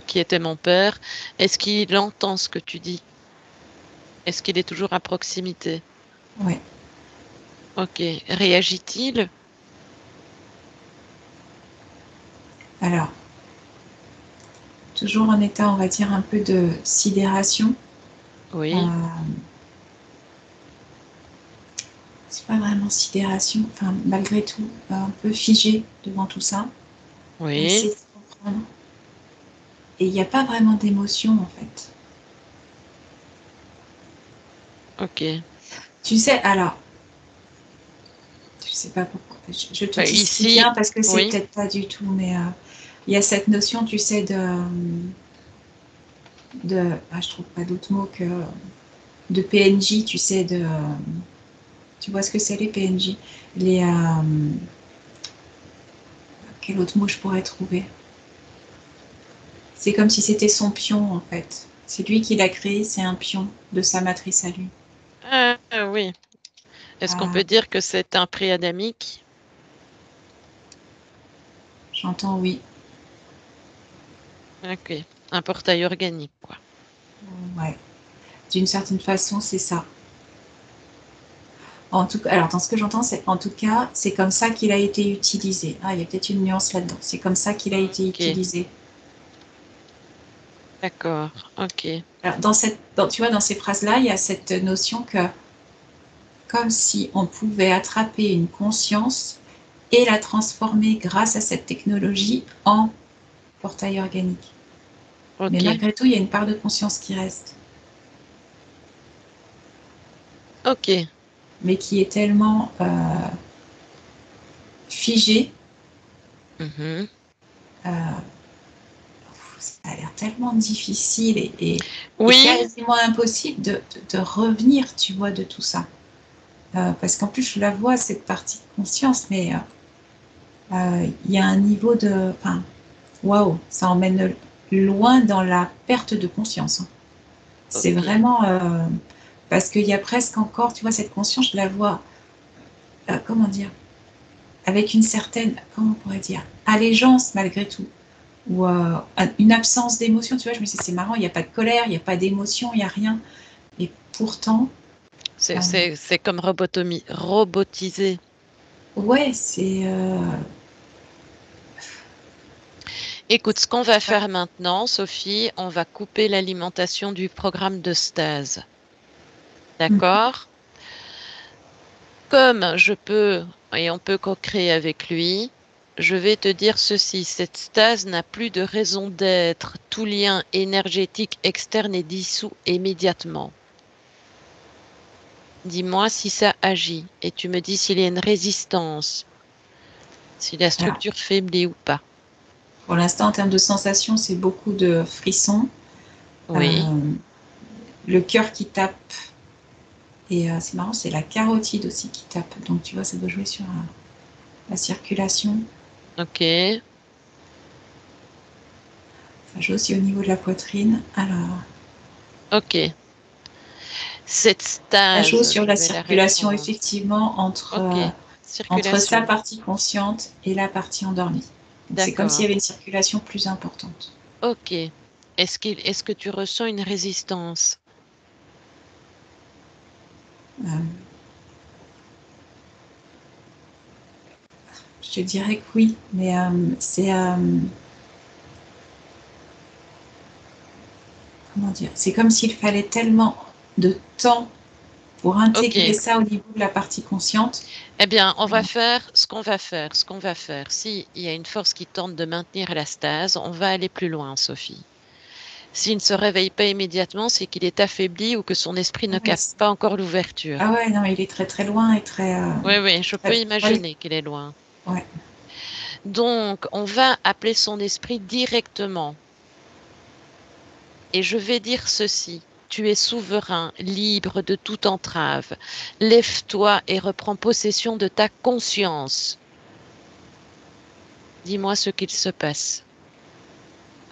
qui était mon père, est-ce qu'il entend ce que tu dis? Est-ce qu'il est toujours à proximité? Ouais. Ok. Réagit-il? Alors, toujours en état, on va dire, un peu de sidération. Oui. Euh, c'est pas vraiment sidération, enfin, malgré tout, un peu figé devant tout ça, à Oui. essayer de comprendre. Et il n'y a pas vraiment d'émotion en fait. Ok. Tu sais, alors, je sais pas pourquoi, je te dis ce qui Ici, vient parce que c'est oui. peut-être pas du tout, mais il y a cette notion, tu sais, je trouve pas d'autre mot que de PNJ, tu sais, tu vois ce que c'est les PNJ, les, quel autre mot je pourrais trouver? C'est comme si c'était son pion en fait. C'est lui qui l'a créé, c'est un pion de sa matrice à lui. Ah, oui. Est-ce qu'on Euh, peut dire que c'est un pré-adamique? J'entends oui. Ok. Un portail organique, quoi. Ouais. D'une certaine façon, c'est ça. En tout cas, alors dans ce que j'entends, c'est en tout cas, c'est comme ça qu'il a été utilisé. Ah, il y a peut-être une nuance là-dedans. C'est comme ça qu'il a été Ok. utilisé. D'accord. Ok. Alors, tu vois, dans ces phrases-là, il y a cette notion que, comme si on pouvait attraper une conscience et la transformer grâce à cette technologie en portail organique. Mais Ok. malgré tout, il y a une part de conscience qui reste, Ok. mais qui est tellement figée, Mhm. euh, ça a l'air tellement difficile et Oui, quasiment impossible de revenir, tu vois, de tout ça. Parce qu'en plus, je la vois, cette partie de conscience, mais il y a un niveau de... Enfin, waouh, ça emmène loin dans la perte de conscience, hein. C'est ok. vraiment... parce qu'il y a presque encore, tu vois, cette conscience, je la vois, comment dire, avec une certaine, comment on pourrait dire, allégeance malgré tout, ou une absence d'émotion, tu vois, je me dis, c'est marrant, il n'y a pas de colère, il n'y a pas d'émotion, il n'y a rien. Et pourtant, euh, C'est comme robotisé. ouais, c'est... Écoute, ce qu'on va faire maintenant, Sophie, on va couper l'alimentation du programme de stase. D'accord? Comme je peux et on peut co-créer avec lui, je vais te dire ceci, cette stase n'a plus de raison d'être. Tout lien énergétique externe est dissous immédiatement. Dis-moi si ça agit et tu me dis s'il y a une résistance, si la Alors, structure faiblit ou pas. pour l'instant, en termes de sensations, c'est beaucoup de frissons. Oui, Euh, le cœur qui tape. Et c'est marrant, c'est la carotide aussi qui tape. Donc, tu vois, ça doit jouer sur la circulation. Ok. Ça joue aussi au niveau de la poitrine. Alors, Ok. Cette ça joue stase, sur je la vais la circulation, répondre. effectivement, Ok. entre sa Circulation. partie consciente et la partie endormie. Donc, c'est comme s'il y D'accord. avait une circulation plus importante. Ok. Est-ce que tu ressens une résistance? Euh, je te dirais que oui, mais c'est... comment dire? C'est comme s'il fallait tellement de temps pour intégrer Ok. ça au niveau de la partie consciente. Eh bien, on va faire ce qu'on va faire. Ce qu'on va faire. S'il y a une force qui tente de maintenir la stase, on va aller plus loin, Sophie. S'il ne se réveille pas immédiatement, c'est qu'il est affaibli ou que son esprit ne Ah, capte pas encore l'ouverture. ah ouais, non, il est très très loin et très... Oui, oui, je peux très, imaginer qu'il est loin. ouais. Donc, on va appeler son esprit directement. Et je vais dire ceci. Tu es souverain, libre de toute entrave. Lève-toi et reprends possession de ta conscience. Dis-moi ce qu'il se passe.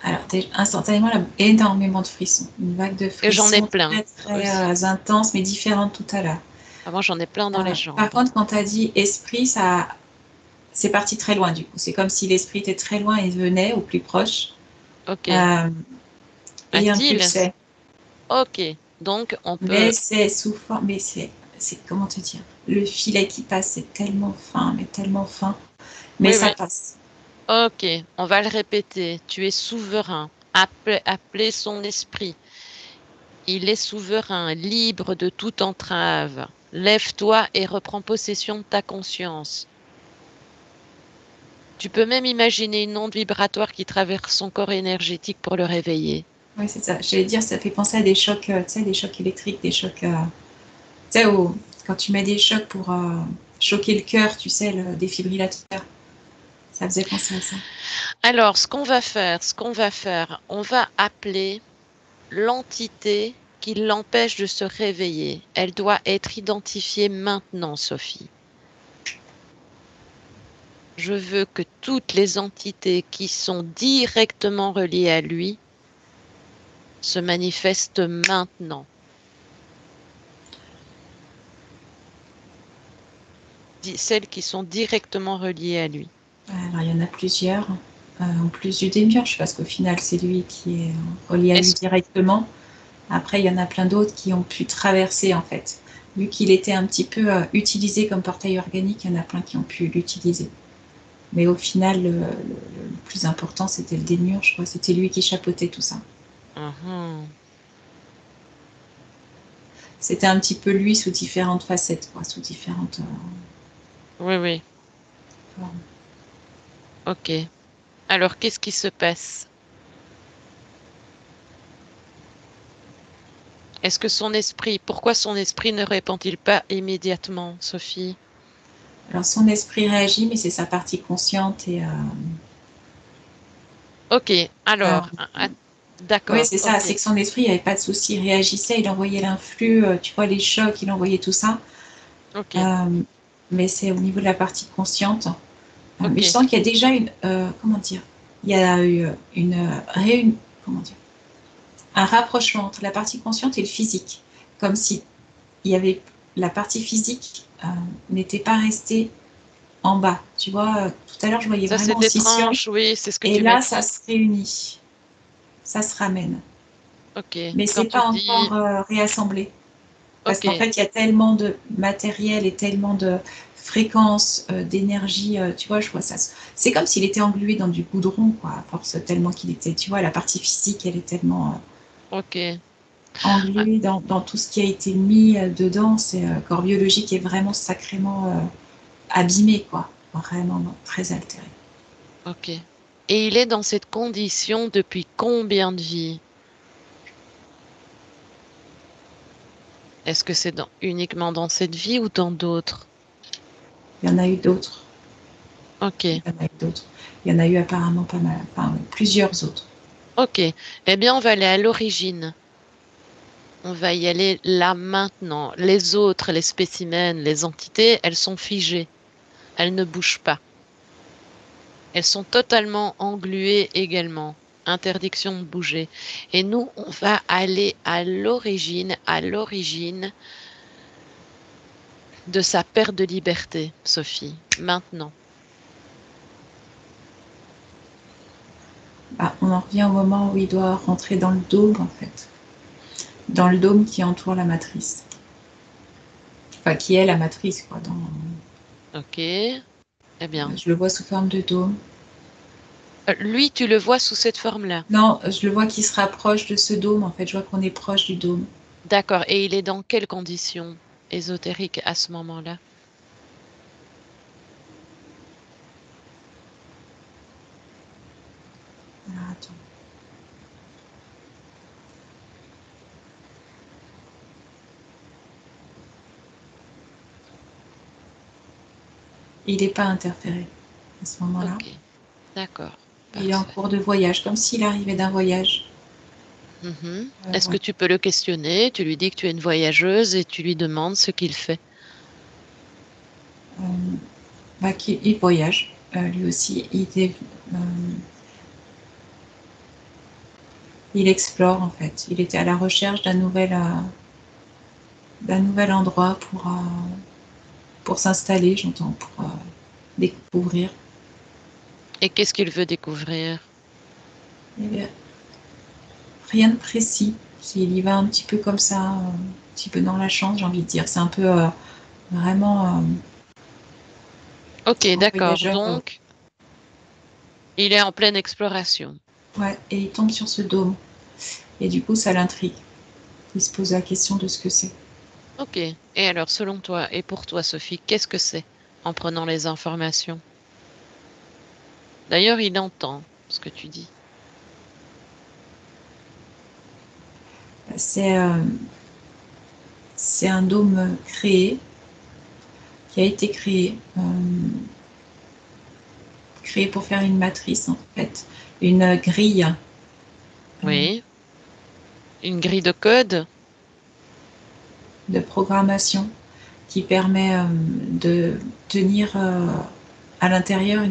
Alors, instantanément, là, énormément de frissons. Une vague de Et j'en ai frissons plein très très aussi. intense, mais différente tout à l'heure. Avant, j'en ai plein dans les Par jambes. contre, quand tu as dit esprit, c'est parti très loin du coup. C'est comme si l'esprit était très loin et venait au plus proche Ok. euh, et A-t-il? impulsait. Ok. Donc, on Mais peut. c'est sous forme, mais c'est comment te dire, le filet qui passe, c'est tellement fin, mais tellement fin, mais Oui, ça oui. passe. Ok. On va le répéter. Tu es souverain. Appelez son esprit. Il est souverain, libre de toute entrave. Lève-toi et reprends possession de ta conscience. Tu peux même imaginer une onde vibratoire qui traverse son corps énergétique pour le réveiller. Oui, c'est ça. J'allais dire, ça fait penser à des chocs, tu sais, des chocs électriques, des chocs, tu sais, quand tu mets des chocs pour choquer le cœur, tu sais, le défibrillateur. Ça faisait penser à ça. Alors, ce qu'on va faire, on va appeler l'entité qui l'empêche de se réveiller. Elle doit être identifiée maintenant, Sophie. Je veux que toutes les entités qui sont directement reliées à lui se manifestent maintenant. Celles qui sont directement reliées à lui. Alors, il y en a plusieurs. En plus du démiurge, parce qu'au final, c'est lui qui est relié à lui Est-ce directement. Après, il y en a plein d'autres qui ont pu traverser, en fait. Vu qu'il était un petit peu utilisé comme portail organique, il y en a plein qui ont pu l'utiliser. Mais au final, le plus important, c'était le démiurge, quoi. C'était lui qui chapeautait tout ça. Mhm. C'était un petit peu lui sous différentes facettes, quoi, sous différentes Oui, oui. formes. Ok. Alors, qu'est-ce qui se passe? Est-ce que pourquoi son esprit ne répond-il pas immédiatement, Sophie? Alors, son esprit réagit, mais c'est sa partie consciente et Ok, euh, alors, oui, d'accord, c'est ça, ok, c'est que son esprit, il n'y avait pas de souci, il réagissait, il envoyait l'influx, tu vois, les chocs, il envoyait tout ça. ok, Euh, mais c'est au niveau de la partie consciente. Mais ok. je sens qu'il y a déjà comment dire, il y a eu comment dire, un rapprochement entre la partie consciente et le physique, comme si il y avait la partie physique n'était pas restée en bas. Tu vois, tout à l'heure, je voyais Ça, vraiment en c'est scission, étrange, oui, c'est ce que et tu m'as là, ça dit. se réunit, ça se ramène. Ok, Mais quand c'est tu pas dis, encore réassemblé. Parce ok, qu'en fait, il y a tellement de matériel et tellement de fréquences, d'énergie, tu vois, je vois ça. C'est comme s'il était englué dans du goudron, quoi, à force tellement qu'il était, tu vois, la partie physique, elle est tellement ok. Ah, engluée dans tout ce qui a été mis dedans. C'est corps biologique est vraiment sacrément abîmé, quoi. Vraiment très altéré. ok. Et il est dans cette condition depuis combien de vies? Est-ce que c'est uniquement dans cette vie ou dans d'autres? Il y en a eu d'autres. Ok, Il y en a eu d'autres. Il y en a eu apparemment pas mal, enfin, plusieurs autres. ok. Eh bien, on va aller à l'origine. On va y aller là maintenant. Les autres, les spécimens, les entités, elles sont figées. Elles ne bougent pas. Elles sont totalement engluées également. Interdiction de bouger. Et nous, on va aller à l'origine de sa perte de liberté, Sophie. Maintenant. Bah, on en revient au moment où il doit rentrer dans le dôme, en fait. Dans le dôme qui entoure la matrice. Enfin, qui est la matrice, quoi. Ok. Eh bien. Je le vois sous forme de dôme. Lui, tu le vois sous cette forme-là. Non, je le vois qui se rapproche de ce dôme, en fait. Je vois qu'on est proche du dôme. D'accord. Et il est dans quelles conditions ésotériques à ce moment-là? Alors, attends. Il n'est pas interféré à ce moment-là. Ok. D'accord. Il est en Parfait. cours de voyage, comme s'il arrivait d'un voyage. Est-ce que Ouais. tu peux le questionner? Tu lui dis que tu es une voyageuse et tu lui demandes ce qu'il fait. Bah, il voyage, lui aussi. Il explore, en fait. Il était à la recherche d'un nouvel endroit pour s'installer, j'entends, pour découvrir. Et qu'est-ce qu'il veut découvrir? Il y a rien de précis. Il y va un petit peu comme ça, un petit peu dans la chance, j'ai envie de dire. C'est un peu vraiment Ok, un d'accord. voyageur. Donc, il est en pleine exploration. Ouais, et il tombe sur ce dôme. Et du coup, ça l'intrigue. Il se pose la question de ce que c'est. Ok. Et alors, selon toi et pour toi, Sophie, qu'est-ce que c'est en prenant les informations? D'ailleurs, il entend ce que tu dis. C'est c'est un dôme qui a été créé pour faire une matrice, en fait, une grille Oui. Une grille de code? de programmation qui permet de tenir à l'intérieur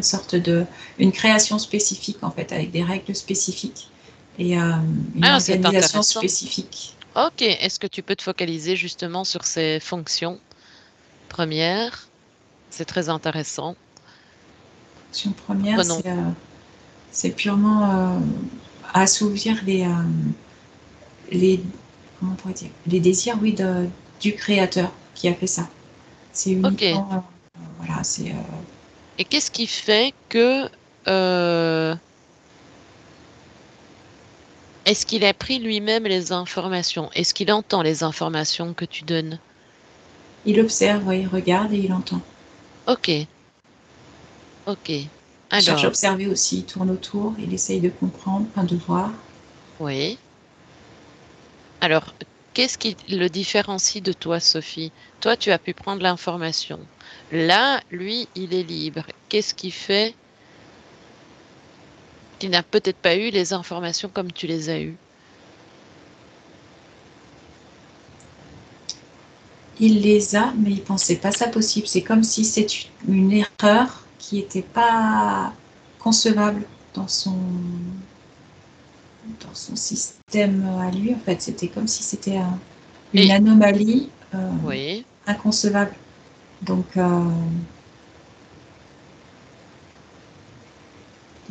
une création spécifique, en fait, avec des règles spécifiques et une Ah, c'est organisation intéressant. spécifique. Ok. Est-ce que tu peux te focaliser justement sur ces fonctions premières? C'est très intéressant. L'action première, Prenons. c'est purement assouvir les, comment on pourrait dire, les désirs, oui, du créateur qui a fait ça. C'est Ok. uniquement, voilà, c'est Et qu'est-ce qui fait que euh, est-ce qu'il a pris lui-même les informations? Est-ce qu'il entend les informations que tu donnes? il observe, ouais, il regarde et il entend. Ok, ok. Il cherche à Alors, observer aussi, il tourne autour, il essaye de comprendre, enfin de voir. oui. Alors, qu'est-ce qui le différencie de toi, Sophie? Toi, tu as pu prendre l'information. Là, lui, il est libre. Qu'est-ce qui fait qu'il n'a peut-être pas eu les informations comme tu les as eues? Il les a, mais il pensait pas ça possible. C'est comme si c'est une erreur qui n'était pas concevable dans dans son système à lui. En fait, c'était comme si c'était une Et anomalie oui. inconcevable. Donc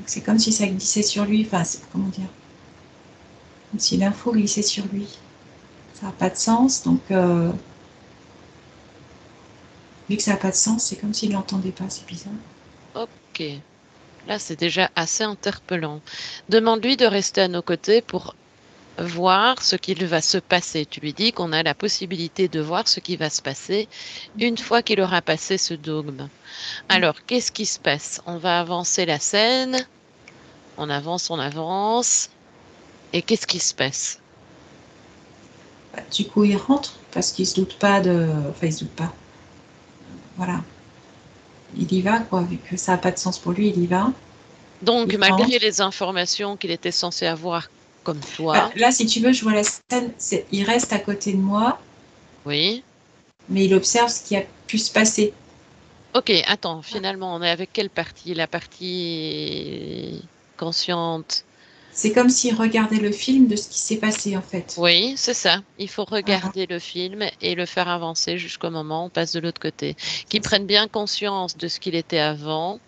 c'est comme si ça glissait sur lui. Enfin, comment dire, comme si l'info glissait sur lui. Ça n'a pas de sens. Donc, vu que ça n'a pas de sens, c'est comme s'il ne l'entendait pas. C'est bizarre. Ok. Là, c'est déjà assez interpellant. Demande-lui de rester à nos côtés pour voir ce qu'il va se passer. Tu lui dis qu'on a la possibilité de voir ce qui va se passer une fois qu'il aura passé ce dogme. Alors, qu'est-ce qui se passe? On va avancer la scène, on avance, on avance, et qu'est-ce qui se passe? Bah, du coup, il rentre parce qu'il se doute pas de. Enfin, il se doute pas. Voilà. Il y va, quoi. Vu que ça n'a pas de sens pour lui, il y va. Donc, Il rentre. malgré les informations qu'il était censé avoir Comme toi. Là, si tu veux, je vois la scène, il reste à côté de moi, Oui. mais il observe ce qui a pu se passer. Ok, attends, finalement, on est avec quelle partie? La partie consciente. C'est comme s'il regardait le film de ce qui s'est passé, en fait. Oui, c'est ça. Il faut Voilà, regarder le film et le faire avancer jusqu'au moment où on passe de l'autre côté. Qu'il c'est ça. prenne bien conscience de ce qu'il était avant,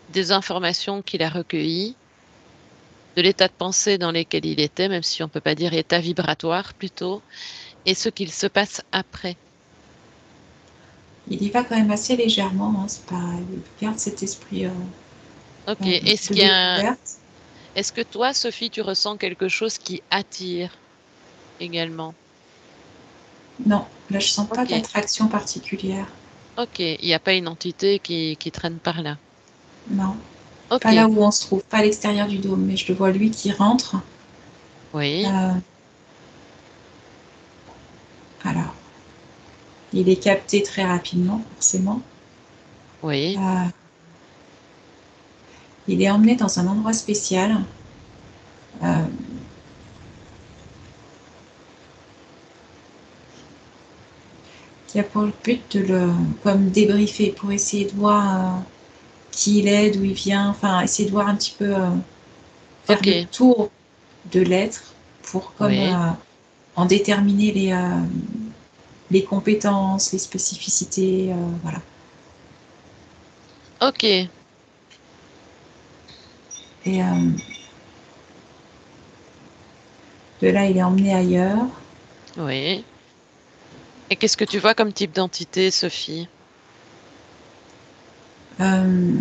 des informations qu'il a recueillies, de l'état de pensée dans lequel il était, même si on ne peut pas dire état vibratoire plutôt, et ce qu'il se passe après. Il y va quand même assez légèrement, hein, c'est pas, il garde cet esprit Ok. Est-ce de qu'il y a découverte. est-ce que toi, Sophie, tu ressens quelque chose qui attire également? Non, là, je sens pas Ok. d'attraction particulière. Ok. Il n'y a pas une entité qui traîne par là. Non, pas Ok. là où on se trouve, pas à l'extérieur du dôme, mais je le vois lui qui rentre. Oui. Euh, alors, il est capté très rapidement, forcément. Oui. Euh, il est emmené dans un endroit spécial. euh, qui a pour le but de le comme débriefer pour essayer de voir qui il est, d'où il vient, enfin essayer de voir un petit peu, faire le Ok. tour de l'être pour comme Oui. en déterminer les compétences, les spécificités, voilà. Ok. Et de là, il est emmené ailleurs. Oui. Et qu'est-ce que tu vois comme type d'entité, Sophie? Euh,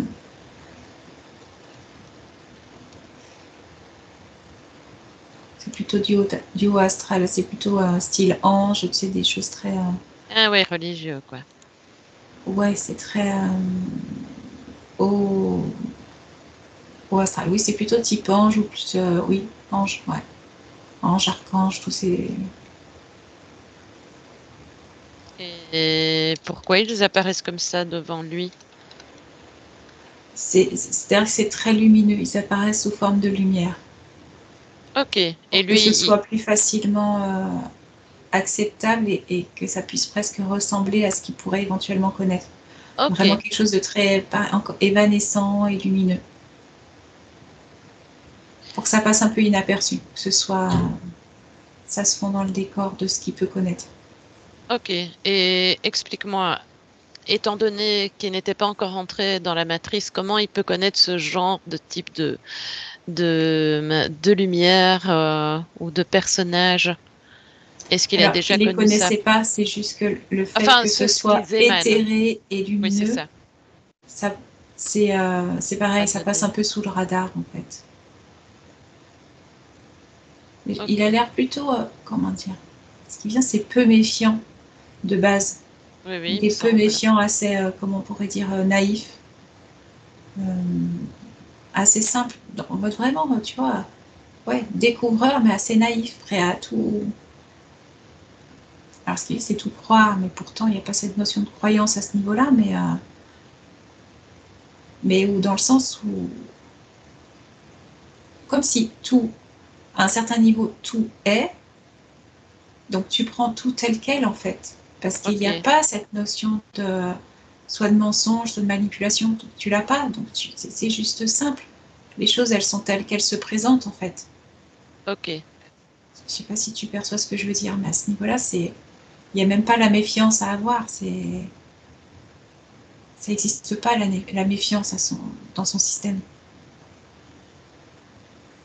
c'est plutôt du haut astral, c'est plutôt style ange, tu sais, des choses très... Ah ouais, religieux, quoi. ouais, c'est très haut, haut astral. Oui, c'est plutôt type ange ou plus... oui, ange, ouais. Ange, archange, tous ces... Et pourquoi ils apparaissent comme ça devant lui? C'est-à-dire que c'est très lumineux, ils apparaissent sous forme de lumière. Ok. Et Pour que lui, ce soit plus facilement acceptable et que ça puisse presque ressembler à ce qu'il pourrait éventuellement connaître. Vraiment ok. quelque chose de très évanescent et lumineux. Pour que ça passe un peu inaperçu, que ce soit... ça se fond dans le décor de ce qu'il peut connaître. Ok. Et explique-moi, étant donné qu'il n'était pas encore entré dans la matrice, comment il peut connaître ce genre de type de lumière ou de personnage? Est-ce qu'il a Alors, déjà il les connu ça? connaissait pas, c'est juste que le fait Enfin, que ce ce soit qu'ils émanent. éthéré et Oui, c'est lumineux, ça. ça, c'est pareil, Pas ça passe un donné. peu sous le radar en fait. Il a Ok. l'air plutôt, comment dire, ce qui vient, c'est peu méfiant de base. Oui, oui, il Il me est peu semble. méfiant, assez, comment on pourrait dire, naïf, euh, assez simple, en mode vraiment, tu vois, ouais, découvreur, mais assez naïf, prêt à tout. Alors, ce qu'il dit, c'est tout croire, mais pourtant, il n'y a pas cette notion de croyance à ce niveau-là, mais où dans le sens où, comme si tout, à un certain niveau, tout est, donc tu prends tout tel quel, en fait, parce qu'il n'y a Ok. pas cette notion de soit de mensonge, soit de manipulation, tu l'as pas, donc c'est juste simple. Les choses, elles sont telles qu'elles se présentent, en fait. Ok. Je sais pas si tu perçois ce que je veux dire, mais à ce niveau-là, il n'y a même pas la méfiance à avoir. Ça n'existe pas la méfiance dans son système.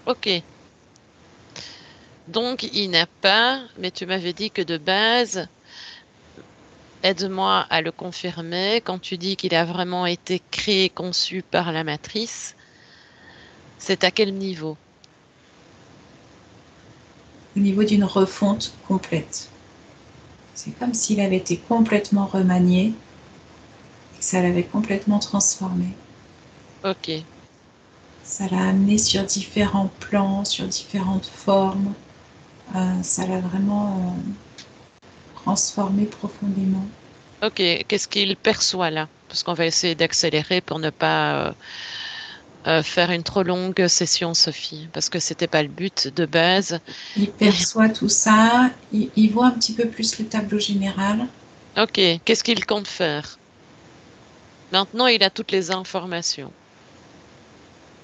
Ok. Donc, il n'a pas, mais tu m'avais dit que de base, aide-moi à le confirmer, quand tu dis qu'il a vraiment été créé, conçu par la matrice, c'est à quel niveau? Au niveau d'une refonte complète. C'est comme s'il avait été complètement remanié et que ça l'avait complètement transformé. Ok. Ça l'a amené sur différents plans, sur différentes formes. Ça l'a vraiment transformé profondément. Ok. Qu'est-ce qu'il perçoit là? Parce qu'on va essayer d'accélérer pour ne pas faire une trop longue session, Sophie, parce que c'était pas le but de base. Il perçoit tout ça, il voit un petit peu plus le tableau général. Ok, qu'est-ce qu'il compte faire? Maintenant, il a toutes les informations.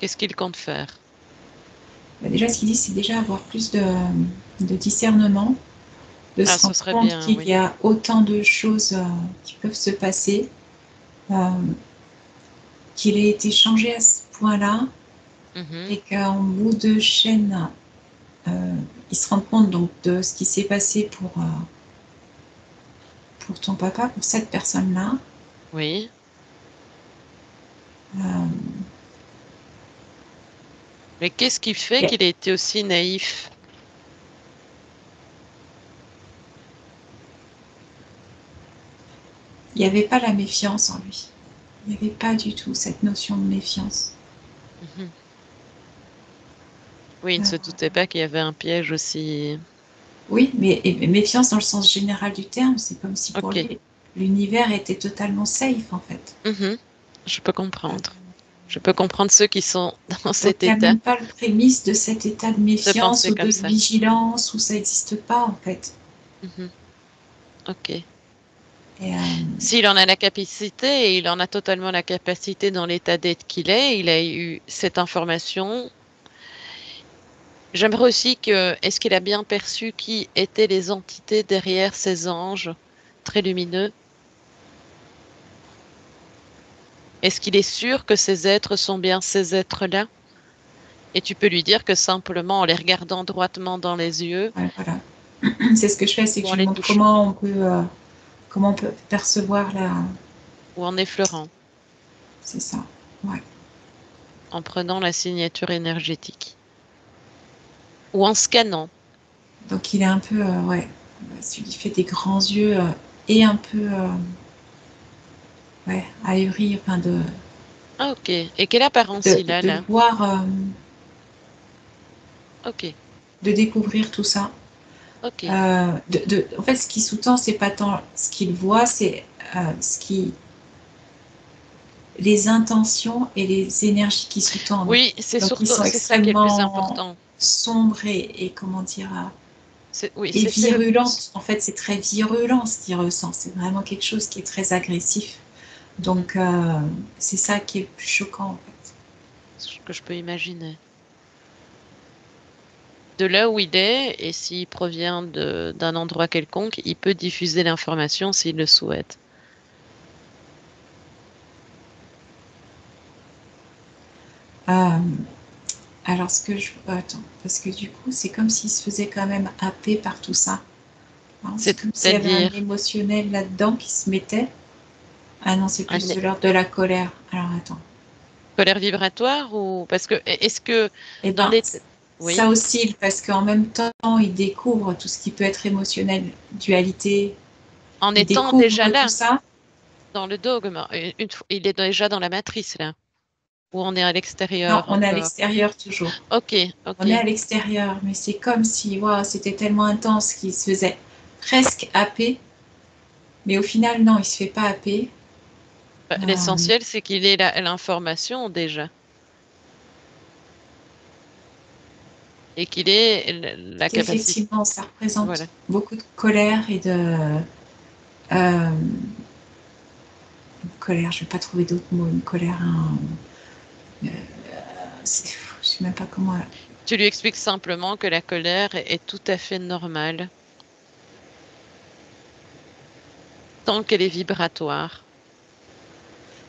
Qu'est-ce qu'il compte faire? Bah, déjà, ce qu'il dit, c'est déjà avoir plus de discernement, de Ah, se ce rendre serait compte bien, qu'il oui. y a autant de choses qui peuvent se passer, euh, qu'il ait été changé à ce point-là, Mhm. et qu'en bout de chaîne, euh, il se rend compte donc de ce qui s'est passé pour ton papa, pour cette personne-là. Oui. Euh, Mais qu'est-ce qui fait il qu'il a été aussi naïf? n'y avait pas la méfiance en lui. Il n'y avait pas du tout cette notion de méfiance. Mhm. Oui, il ne Euh, se doutait pas qu'il y avait un piège aussi. oui, mais méfiance dans le sens général du terme, c'est comme si pour Ok. lui, l'univers était totalement safe en fait. Mhm. Je peux comprendre. Je peux comprendre ceux qui sont dans Donc cet il n'y a état même pas le prémisse de cet état de de méfiance penser ou comme de ça. vigilance où ça n'existe pas en fait. Mhm. Ok. Et, S'il en a la capacité, et il en a totalement la capacité dans l'état d'être qu'il est, il a eu cette information. J'aimerais aussi que, est-ce qu'il a bien perçu qui étaient les entités derrière ces anges très lumineux? Est-ce qu'il est sûr que ces êtres sont bien ces êtres-là? Et tu peux lui dire que simplement en les regardant droitement dans les yeux ouais, voilà. C'est ce que je fais, c'est que ou je en lui les montre touchant comment on peut percevoir la. ou en effleurant, C'est ça. Ouais. en prenant la signature énergétique ou en scannant. Donc il est un peu, ouais, celui qui fait des grands yeux et un peu, ouais, ahuri, enfin Ah, ok. Et quelle apparence il a de là? voir, Ok, de découvrir tout ça. ok. En fait, ce qui sous-tend, c'est pas tant ce qu'il voit, c'est les intentions et les énergies qui sous-tendent. Oui, c'est Donc, ils surtout, sont c'est ça qui est le plus extrêmement important. sombres et comment dire, Oui, et c'est le plus. virulentes. En fait, c'est très virulent ce qu'il ressent. C'est vraiment quelque chose qui est très agressif. Mhm. Donc, c'est ça qui est le plus choquant, en fait. Ce que je peux imaginer. De là où il est, et s'il provient d'un endroit quelconque, il peut diffuser l'information s'il le souhaite. Euh, alors, ce que je. Attends, parce que du coup, c'est comme s'il se faisait quand même happer par tout ça. Hein, c'est comme s'il y avait un C'est-à-dire, émotionnel là-dedans qui se mettait. Ah non, c'est plus une de l'ordre de la colère. Alors, attends. colère vibratoire ou parce que est-ce que Eh dans ben, les ça oui, oscille parce qu'en même temps, il découvre tout ce qui peut être émotionnel, dualité. en Il étant déjà découvre tout là ça. dans le dogme, il est déjà dans la matrice là, ou on est à Non, l'extérieur on est à encore. l'extérieur toujours. Ok, ok. On est à l'extérieur, mais c'est comme si wow, c'était tellement intense qu'il se faisait presque happer. Mais au final, non, il se fait pas happer. Bah, Euh, l'essentiel, c'est qu'il ait l'information déjà et qu'il ait la capacité. Qu'effectivement, ça représente Voilà. beaucoup de colère et de euh, colère. Je ne vais pas trouver d'autres mots. Une colère, euh, je sais même pas comment. Tu lui expliques simplement que la colère est tout à fait normale tant qu'elle est vibratoire.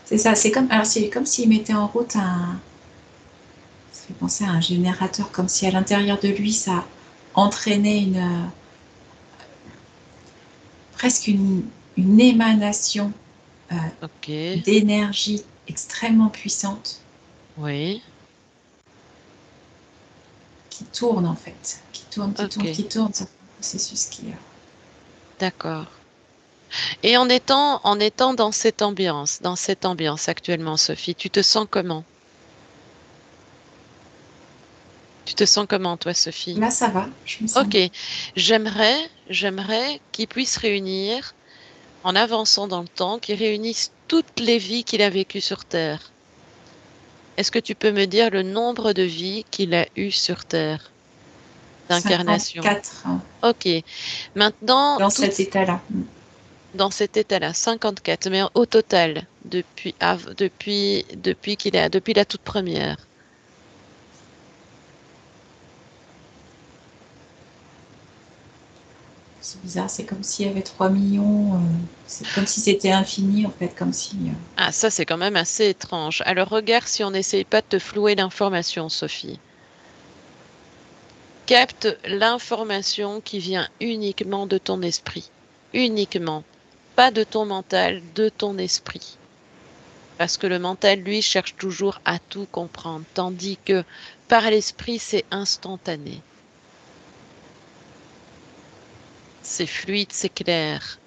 C'est ça. C'est comme s'il mettait en route un. Ça fait penser à un générateur, comme si à l'intérieur de lui, ça entraînait presque une émanation euh, Ok, d'énergie extrêmement puissante oui, qui tourne en fait, qui tourne, qui tourne, ok, qui tourne. C'est un processus qui. d'accord. Et en étant dans cette ambiance actuellement, Sophie, tu te sens comment? Tu te sens comment, toi, Sophie? Là, ça va, je me sens Ok, bien. j'aimerais qu'ils puissent réunir, en avançant dans le temps, qu'ils réunissent toutes les vies qu'il a vécues sur Terre. Est-ce que tu peux me dire le nombre de vies qu'il a eu sur Terre, d'incarnation? 54 Ok. Maintenant, dans cet état-là. dans cet état-là, 54, mais au total, depuis la toute première. C'est bizarre, c'est comme s'il y avait 3 millions, c'est comme si c'était infini en fait, comme si... Ah, ça, c'est quand même assez étrange. Alors, regarde si on n'essaye pas de te flouer l'information, Sophie. Capte l'information qui vient uniquement de ton esprit. Uniquement. Pas de ton mental, de ton esprit. Parce que le mental, lui, cherche toujours à tout comprendre, tandis que par l'esprit, c'est instantané. C'est fluide, c'est clair.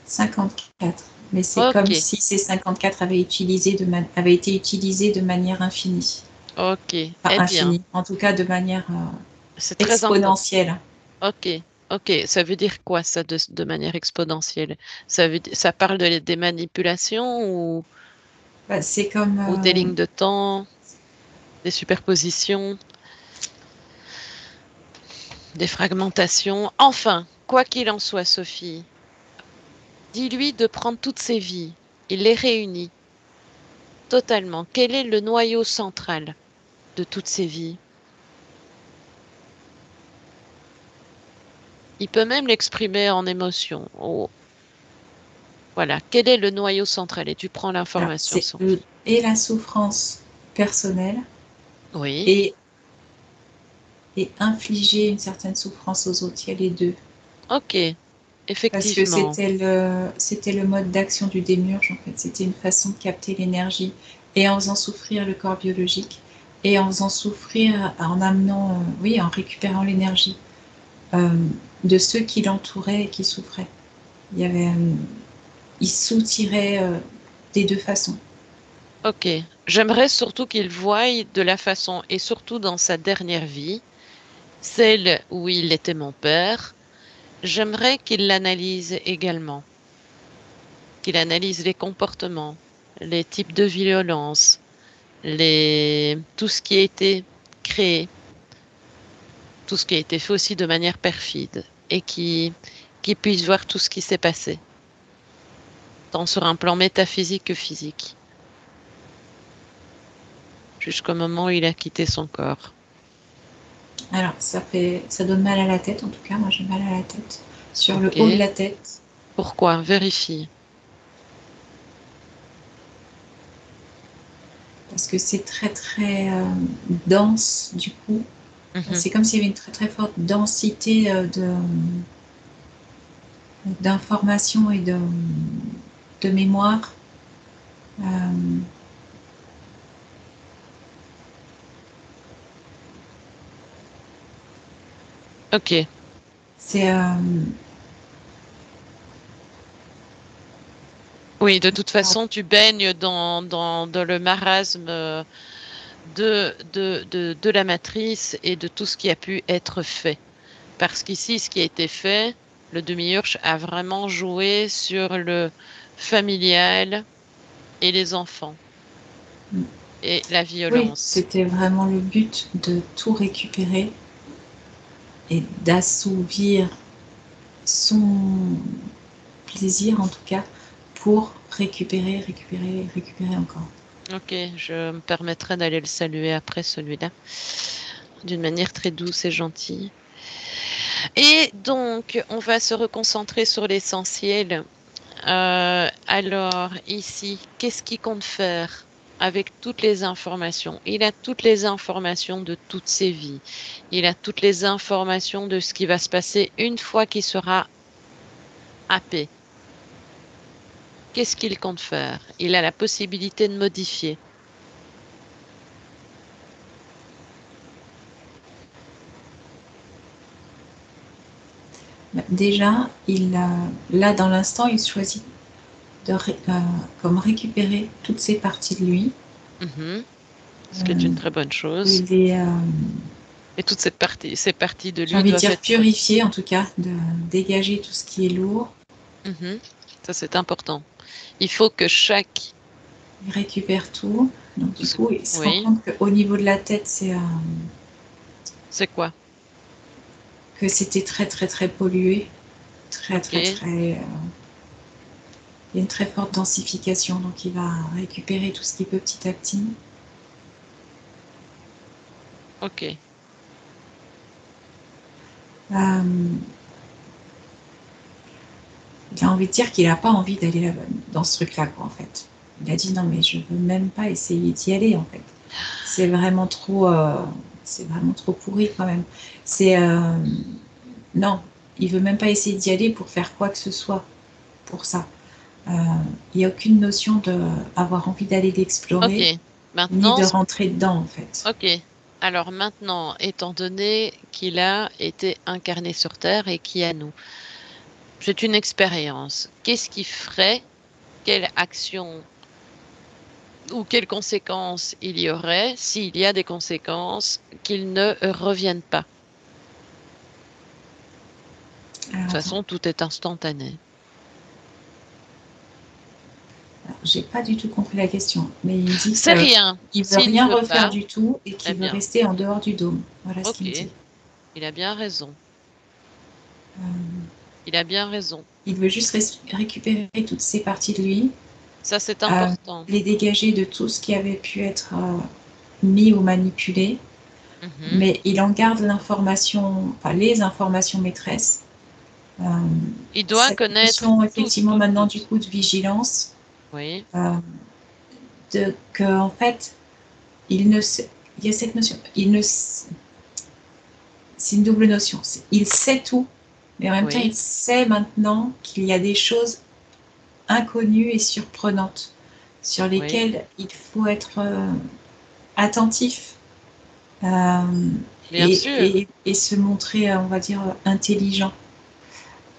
54. Mais c'est comme Ok, si ces 54 avaient été utilisés de manière infinie. ok. Enfin, Eh bien, infinie, en tout cas de manière c'est très important. exponentielle. Ok, ok. Ça veut dire quoi, ça, de manière exponentielle? Ça parle des manipulations Bah, c'est comme... ou des lignes de temps, des superpositions, des fragmentations. Enfin, quoi qu'il en soit, Sophie, dis-lui de prendre toutes ces vies. Il les réunit totalement. Quel est le noyau central de toutes ces vies? Il peut même l'exprimer en émotion. Oh, voilà. Quel est le noyau central? Et tu prends alors, l'information, c'est Sophie. et la souffrance personnelle Oui. et, et infliger une certaine souffrance aux autres. Il y a les deux. Ok. Parce que Effectivement. c'était le mode d'action du démiurge, en fait. C'était une façon de capter l'énergie. Et en faisant souffrir le corps biologique, et en faisant souffrir, en amenant, oui, en récupérant l'énergie euh, de ceux qui l'entouraient et qui souffraient. Il y avait, il soutirait des deux façons. Ok. J'aimerais surtout qu'il voie de la façon, et surtout dans sa dernière vie, celle où il était mon père, j'aimerais qu'il l'analyse également, qu'il analyse les comportements, les types de violence, tout ce qui a été créé, tout ce qui a été fait aussi de manière perfide, et qui puisse voir tout ce qui s'est passé, tant sur un plan métaphysique que physique, jusqu'au moment où il a quitté son corps. Alors, ça donne mal à la tête, en tout cas, moi j'ai mal à la tête. Sur le haut de Ok. la tête, Pourquoi? Vérifie. parce que c'est très très dense, du coup. Mhm. C'est comme s'il y avait une très très forte densité d'informations et de mémoire. Euh, Ok. c'est Oui, de toute façon, tu baignes dans le marasme de la matrice et de tout ce qui a pu être fait. Parce qu'ici, ce qui a été fait, le demi-urge a vraiment joué sur le familial et les enfants et la oui, violence. c'était vraiment le but de tout récupérer et d'assouvir son plaisir, en tout cas, pour récupérer, récupérer, récupérer encore. Ok, je me permettrai d'aller le saluer après celui-là, d'une manière très douce et gentille. Et donc, on va se reconcentrer sur l'essentiel. Alors, ici, qu'est-ce qu'il compte faire avec toutes les informations? Il a toutes les informations de toutes ses vies. Il a toutes les informations de ce qui va se passer une fois qu'il sera happé. Qu'est-ce qu'il compte faire? Il a la possibilité de modifier. Déjà, là, dans l'instant, il choisit de comme récupérer toutes ces parties de lui. Mhm. Ce qui est une Euh, très bonne chose. il est, Et toutes ces parties de j'ai lui envie de doivent dire être... purifié, en tout cas, de dégager tout ce qui est lourd. Mhm. Ça, c'est important. Il faut que chaque... Il récupère tout. Donc du coup, il se rend Oui. compte qu'au niveau de la tête, C'est quoi? que c'était très très très pollué, très Ok. très très. Il y a une très forte densification, donc il va récupérer tout ce qu'il peut petit à petit. Ok. Euh, il a envie de dire qu'il n'a pas envie d'aller dans ce truc-là, quoi, en fait. Il a dit non, mais je veux même pas essayer d'y aller, en fait. C'est vraiment trop pourri quand même. Non, il veut même pas essayer d'y aller pour faire quoi que ce soit pour ça. Euh, il n'y a aucune notion d'avoir envie d'aller Ok. l'explorer, ni Maintenant, de rentrer dedans, en fait. ok. Alors maintenant, étant donné qu'il a été incarné sur Terre et qui a nous, c'est une expérience. Qu'est-ce qui ferait, quelle action ou quelles conséquences il y aurait, s'il y a des conséquences, qu'il ne revienne pas? De Alors toute attends, façon, tout est instantané. j'ai pas du tout compris la question, mais il me dit C'est que rien. il veut S'il ne rien veut refaire pas, du tout et eh qu'il veut bien, rester en dehors du dôme. Voilà ce qu'il me ok, dit. il a bien raison. Euh, Il a bien raison. il veut juste récupérer toutes ces parties de lui, Ça, c'est euh, important. les dégager de tout ce qui avait pu être mis ou manipulé, Mhm. mais il en garde l'information, enfin les informations maîtresses. Euh, Il doit cette connaître notion tout, effectivement tout, maintenant tout. du coup de vigilance, Oui, euh, que en fait il ne sait, il y a cette notion, c'est une double notion. Il sait tout, mais en même temps il oui, sait maintenant qu'il y a des choses inconnues et surprenantes sur oui, lesquelles il faut être attentif euh, bien sûr. et se montrer, on va dire, intelligent.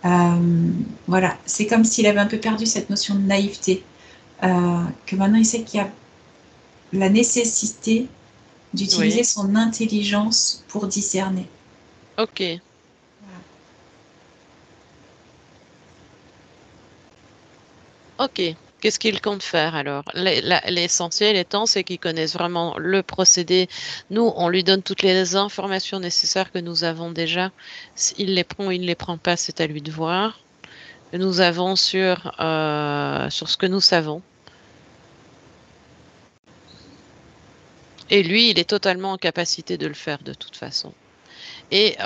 Euh, voilà, c'est comme s'il avait un peu perdu cette notion de naïveté, que maintenant il sait qu'il y a la nécessité d'utiliser Oui, son intelligence pour discerner. ok, Voilà. ok. Qu'est-ce qu'il compte faire alors? L'essentiel étant, c'est qu'il connaisse vraiment le procédé. Nous, on lui donne toutes les informations nécessaires que nous avons déjà. S'il les prend ou il ne les prend pas, c'est à lui de voir. Nous avons sur ce que nous savons. Et lui, il est totalement en capacité de le faire de toute façon. Et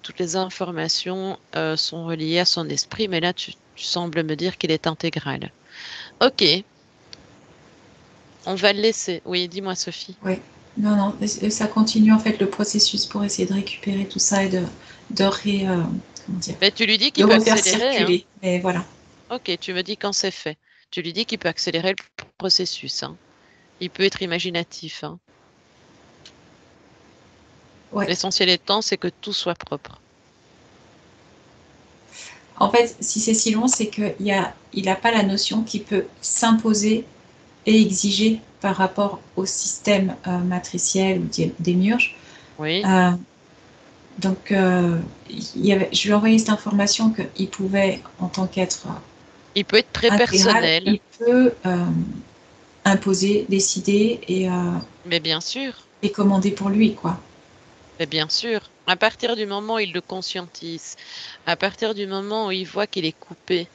toutes les informations sont reliées à son esprit, mais là, tu sembles me dire qu'il est intégral. Ok, on va le laisser. Oui, dis-moi, Sophie. Ouais. Non, non, ça continue en fait le processus pour essayer de récupérer tout ça et de, comment dire, Mais tu lui dis de qu'il peut refaire accélérer, hein. circuler. Mais voilà. Ok, tu me dis quand c'est fait. Tu lui dis qu'il peut accélérer le processus, hein. Il peut être imaginatif, hein. Ouais. L'essentiel étant, c'est que tout soit propre. En fait, si c'est si long, c'est il n'a pas la notion qui peut s'imposer et exiger par rapport au système matriciel ou démiurge. Oui, Euh, donc, je lui ai envoyé cette information qu'il pouvait, en tant qu'être il peut être très intégral, personnel, il peut imposer, décider mais bien sûr. et commander pour lui, quoi. Mais bien sûr, à partir du moment où il le conscientise, à partir du moment où il voit qu'il est coupé,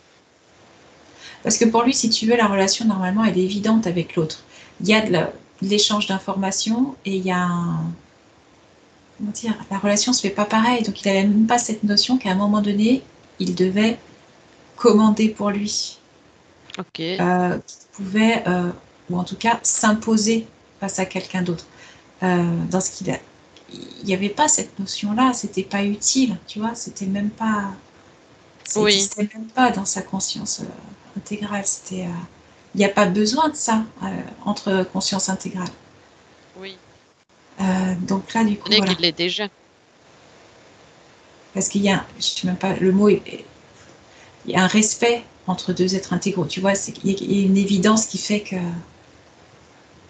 Parce que pour lui, si tu veux, la relation, normalement, elle est évidente avec l'autre. Il y a de l'échange d'informations et il y a comment dire, la relation se fait pas pareil. Donc, il n'avait même pas cette notion qu'à un moment donné, il devait commander pour lui, ok, qu'il pouvait, ou en tout cas, s'imposer face à quelqu'un d'autre. Dans ce qu'il a, il n'y avait pas cette notion-là, c'était pas utile, tu vois, c'était même pas, ça oui, n'existait même pas dans sa conscience intégrale. Il n'y a pas besoin de ça entre conscience intégrale. oui, Donc là, du ce coup, n'est voilà, qu'il l'est déjà. parce qu'il y a, je sais même pas, le mot il y a un respect entre deux êtres intégraux. Tu vois, il y a une évidence qui fait que,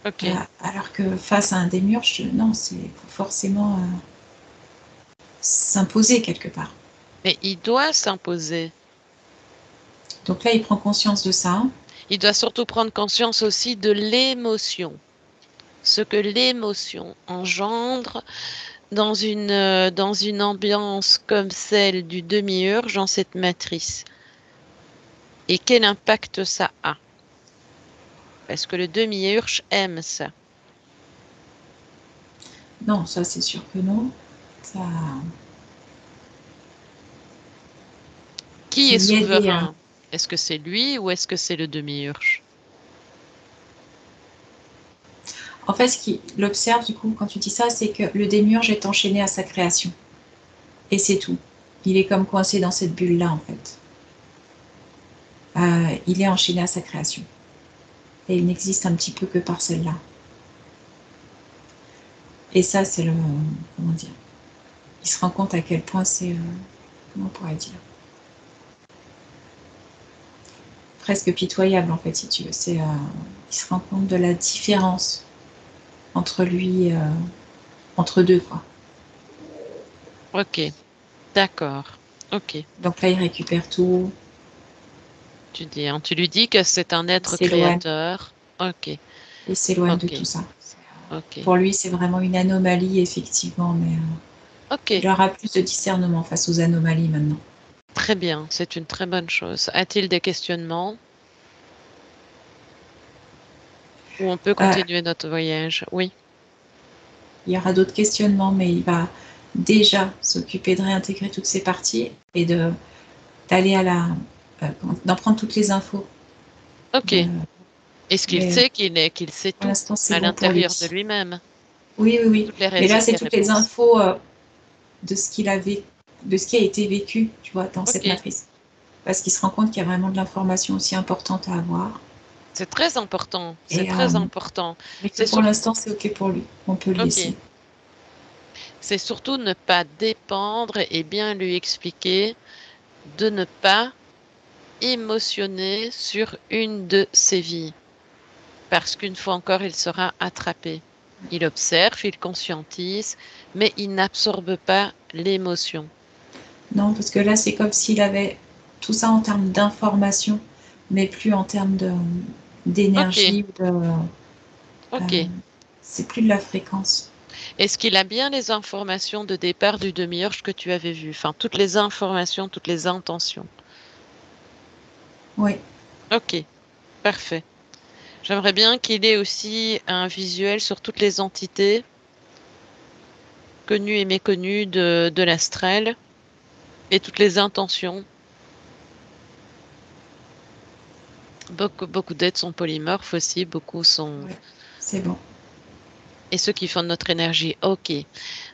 Ok, voilà, alors que face à un démiurge, non, c'est forcément s'imposer quelque part. mais il doit s'imposer. Donc là, il prend conscience de ça. Il doit surtout prendre conscience aussi de l'émotion. ce que l'émotion engendre dans une ambiance comme celle du demi-urge dans cette matrice. Et quel impact ça a? Parce que le demi-urge aime ça. Non, ça c'est sûr que non. Ça, Qui faut est y aider, hein. souverain? Est-ce que c'est lui ou est-ce que c'est le demi-urge? En fait, ce qu'il observe du coup quand tu dis ça, c'est que le démiurge est enchaîné à sa création. Et c'est tout. Il est comme coincé dans cette bulle-là, en fait. Il est enchaîné à sa création. Et il n'existe un petit peu que par celle-là. Et ça, c'est le... Comment dire? Il se rend compte à quel point c'est... comment on pourrait dire? Presque pitoyable, en fait, si tu veux. Il se rend compte de la différence entre lui... entre deux, quoi. Ok, d'accord. Ok. Donc là, il récupère tout. Tu lui dis que c'est un Il être s'éloigne. créateur. Ok, Il s'éloigne de ok, tout ça. ok, Pour lui, c'est vraiment une anomalie, effectivement, mais ok. il aura plus de discernement face aux anomalies maintenant. Très bien, c'est une très bonne chose. A-t-il des questionnements ou on peut Euh, continuer notre voyage? Oui. il y aura d'autres questionnements, mais il va déjà s'occuper de réintégrer toutes ces parties et d'aller à la... d'en prendre toutes les infos. Ok. De, Est-ce qu'il mais sait qu'il sait pour tout l'instant, c'est à bon pour lui. l'intérieur de lui-même? Oui, oui, oui. Toutes les Mais là, raisons c'est des toutes les réponses. infos de ce qu'il avait, de ce qui a été vécu, tu vois, dans cette Ok. matrice. Parce qu'il se rend compte qu'il y a vraiment de l'information aussi importante à avoir. C'est très important. C'est Et, très important. mais que C'est pour sur... l'instant, c'est OK pour lui. On peut le Ok. laisser. C'est surtout ne pas dépendre et bien lui expliquer de ne pas émotionner sur une de ses vies. Parce qu'une fois encore, il sera attrapé. Il observe, il conscientise, mais il n'absorbe pas l'émotion. Non, parce que là, c'est comme s'il avait tout ça en termes d'information, mais plus en termes Ok, d'énergie. ok. C'est plus de la fréquence. Est-ce qu'il a bien les informations de départ du demi-urge que tu avais vu? Enfin, toutes les informations, toutes les intentions. Oui, Ok, parfait. J'aimerais bien qu'il ait aussi un visuel sur toutes les entités connues et méconnues de l'astral et toutes les intentions. Beaucoup d'êtres sont polymorphes aussi, beaucoup sont... ouais, c'est bon. Et ceux qui font de notre énergie. Ok.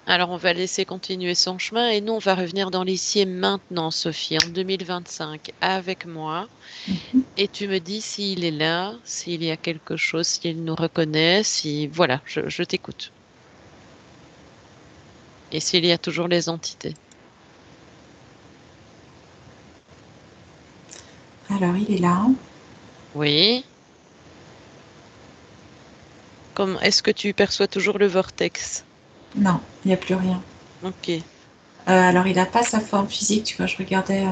Alors, on va laisser continuer son chemin et nous, on va revenir dans l'ici et maintenant, Sophie, en 2025, avec moi. Mhm. Et tu me dis s'il est là, s'il y a quelque chose, s'il nous reconnaît, si... Voilà, je t'écoute. Et s'il y a toujours les entités. Alors, il est là. Oui. Est-ce que tu perçois toujours le vortex? Non, il n'y a plus rien. Ok. Alors, il n'a pas sa forme physique. Tu vois, je regardais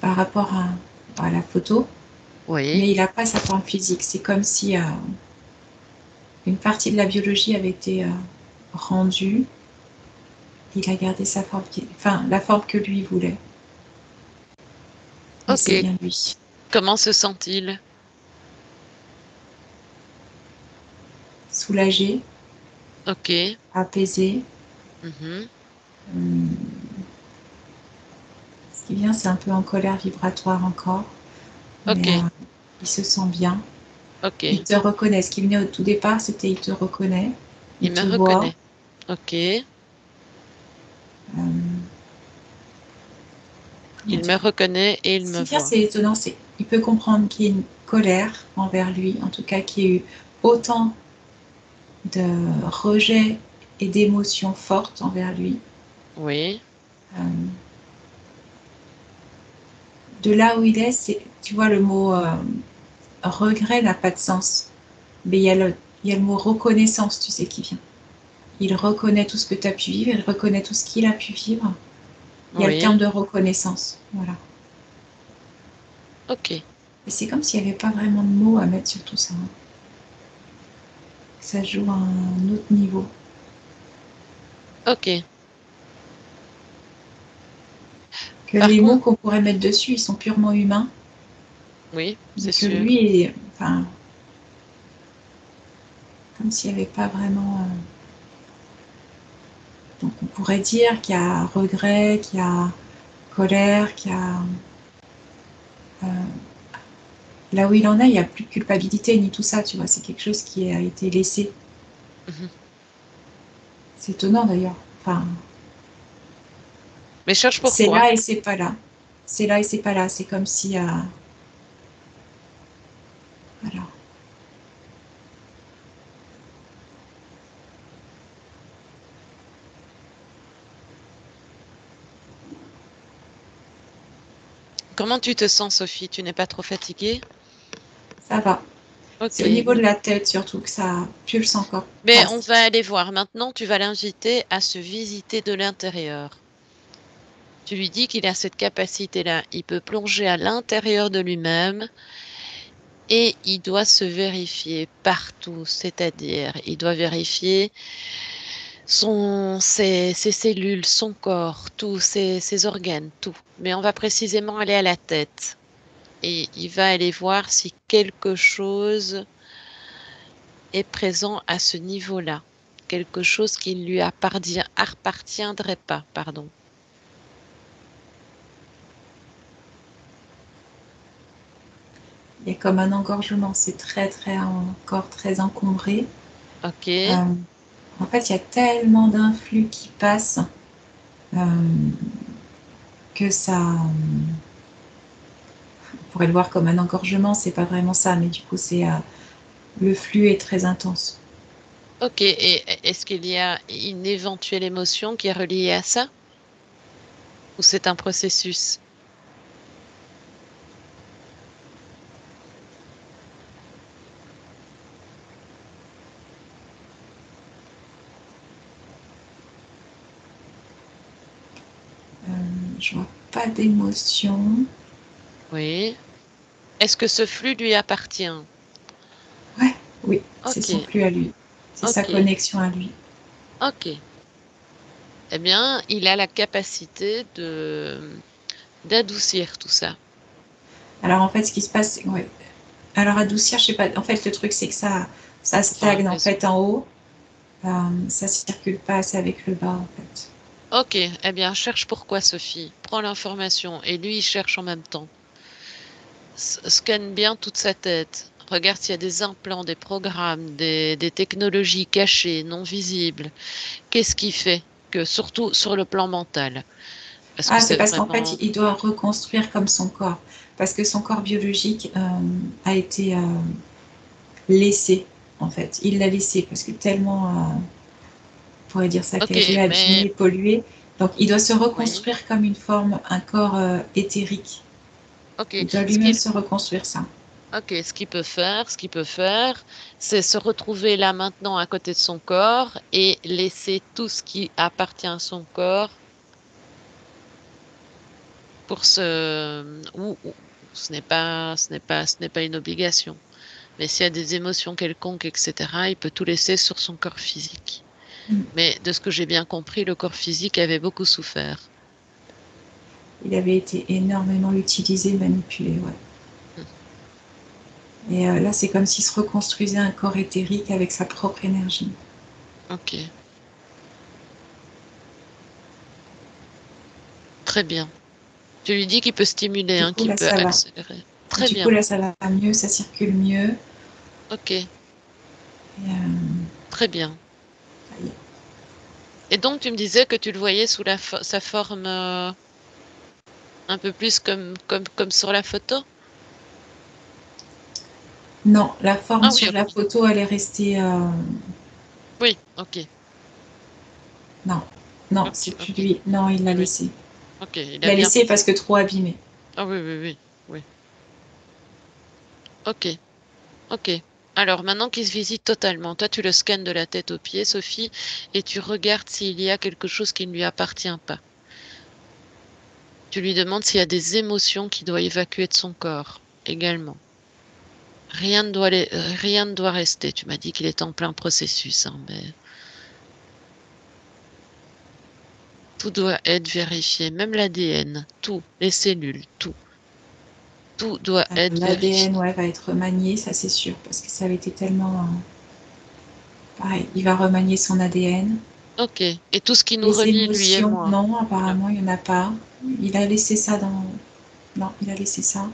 par rapport à la photo, Oui. mais il n'a pas sa forme physique. C'est comme si une partie de la biologie avait été rendue. Il a gardé sa forme, enfin, la forme que lui voulait. Mais Ok. c'est bien lui. Comment se sent-il? Soulagé, Ok. apaisé. Mhm. Hum, Ce qui vient, c'est un peu en colère vibratoire encore, mais Ok. il se sent bien. Il Ok. te reconnaît. Ce qui venait au tout départ, c'était il te reconnaît, il Il me te voit. reconnaît. Ok. Il Euh, comment me dire? reconnaît et il Ce me qui vient, voit. c'est étonnant, c'est il peut comprendre qu'il y ait une colère envers lui, en tout cas qu'il y ait eu autant de rejet et d'émotions fortes envers lui. Oui. Euh, de là où il est, tu vois, le mot regret n'a pas de sens. Mais il y a le mot reconnaissance, tu sais, qui vient. Il reconnaît tout ce que tu as pu vivre, il reconnaît tout ce qu'il a pu vivre. Il y a le terme Oui. de reconnaissance. Voilà. Ok. Et c'est comme s'il n'y avait pas vraiment de mots à mettre sur tout ça, hein. ça joue à un autre niveau. Ok. Que Par les mots contre, qu'on pourrait mettre dessus, ils sont purement humains. oui, Mais c'est que sûr. lui, enfin, comme s'il n'y avait pas vraiment. Donc on pourrait dire qu'il y a regret, qu'il y a colère, qu'il y a. euh, Là où il en est, il n'y a plus de culpabilité ni tout ça, tu vois. C'est quelque chose qui a été laissé. Mhm. C'est étonnant d'ailleurs. Enfin, Mais cherche c'est pourquoi. là et c'est pas là. C'est là et c'est pas là. C'est comme si. Voilà. Comment tu te sens, Sophie? Tu n'es pas trop fatiguée? Ça va. Ok. C'est au niveau de la tête surtout que ça pulse encore. Mais Enfin, on va aller voir. Maintenant, tu vas l'inviter à se visiter de l'intérieur. Tu lui dis qu'il a cette capacité-là. Il peut plonger à l'intérieur de lui-même et il doit se vérifier partout. C'est-à-dire, il doit vérifier ses cellules, son corps, tous ses organes, tout. Mais on va précisément aller à la tête. Et il va aller voir si quelque chose est présent à ce niveau-là. Quelque chose qui ne lui appartiendrait pas, pardon. il y a comme un engorgement. C'est très encore très encombré. Ok, Euh, En fait, il y a tellement d'influx qui passent euh, que ça. On pourrait le voir comme un engorgement, c'est pas vraiment ça, mais du coup, le flux est très intense. ok. Et est-ce qu'il y a une éventuelle émotion qui est reliée à ça? Ou c'est un processus? Euh, je vois pas d'émotion. Oui. Est-ce que ce flux lui appartient? Ouais, oui, c'est Ok, son flux à lui. C'est sa ok, connexion à lui. ok. Eh bien, il a la capacité d'adoucir tout ça. Alors en fait, ce qui se passe, ouais. Alors adoucir, je sais pas. En fait, le truc, c'est que ça Enfin, stagne en fait en haut. Ça circule pas assez avec le bas en fait. ok, eh bien, cherche pourquoi, Sophie. Prends l'information et lui, il cherche en même temps. Scanne bien toute sa tête. Regarde s'il y a des implants, des programmes, des technologies cachées, non visibles. Qu'est-ce qui fait que, surtout sur le plan mental, parce que Ah, c'est c'est parce qu'en fait, vraiment... il doit reconstruire comme son corps. Parce que son corps biologique a été laissé, en fait. Il l'a laissé parce que tellement, on pourrait dire Ok, saccagé, mais abîmé, pollué. Donc, il doit se oui, reconstruire comme une forme, un corps éthérique. ok. Il doit Ce lui-même qu'il se reconstruire ça. Ok, ce qu'il peut faire, c'est se retrouver là maintenant à côté de son corps et laisser tout ce qui appartient à son corps pour ou ce n'est pas une obligation. Mais s'il y a des émotions quelconques, etc., il peut tout laisser sur son corps physique. Mm. Mais de ce que j'ai bien compris, le corps physique avait beaucoup souffert. Il avait été énormément utilisé, manipulé, ouais. Hmm. Et là, c'est comme s'il se reconstruisait un corps éthérique avec sa propre énergie. Ok, très bien. Tu lui dis qu'il peut stimuler, Du hein, coup, qu'il là, peut ça va. accélérer. Très Du coup, bien. là, ça va mieux, ça circule mieux. Ok, Et, très bien. ça y est. Et donc, tu me disais que tu le voyais sous sa forme un peu plus comme sur la photo? Non, la forme Ah oui, sur la ok. photo, elle est restée. Oui, ok. Non, non, Ok, c'est plus ok. lui. Non, il l'a Oui, oui. laissé. Ok, il Il a l'a bien laissé pris. parce que trop abîmé. Ah oui, oui, oui. Oui. Ok, ok. Alors, maintenant qu'il se visite totalement, toi, tu le scannes de la tête aux pieds, Sophie, et tu regardes s'il y a quelque chose qui ne lui appartient pas. Tu lui demandes s'il y a des émotions qu'il doit évacuer de son corps également. Rien ne doit rester. Tu m'as dit qu'il est en plein processus, hein, mais tout doit être vérifié, même l'ADN, tout, les cellules, tout. Tout doit être L'ADN, vérifié. ouais, va être remanié, ça c'est sûr, parce que ça avait été tellement... pareil, il va remanier son ADN. Ok. Et tout ce qui nous Les relie, lui et émotions, moi. non, Voilà. apparemment, il n'y en a pas. Il a laissé ça dans... Non, il a laissé ça.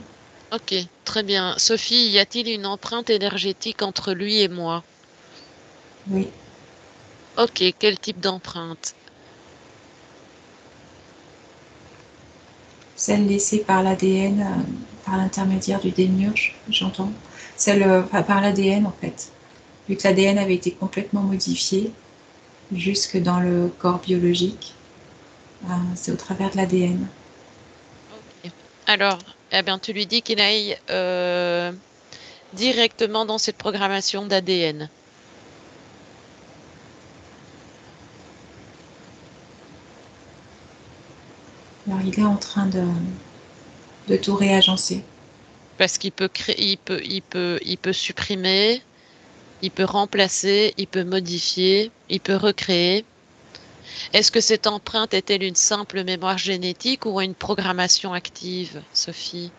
Ok, très bien. Sophie, y a-t-il une empreinte énergétique entre lui et moi? Oui. Ok, quel type d'empreinte? Celle laissée par l'ADN, par l'intermédiaire du démiurge, j'entends. Celle par l'ADN, en fait. Vu que l'ADN avait été complètement modifié jusque dans le corps biologique, c'est au travers de l'ADN. Ok. Alors, eh bien, tu lui dis qu'il aille directement dans cette programmation d'ADN. Alors, il est en train de tout réagencer. Parce qu'il peut créer, il peut supprimer, il peut remplacer, il peut modifier, il peut recréer. Est-ce que cette empreinte est-elle une simple mémoire génétique ou une programmation active, Sophie?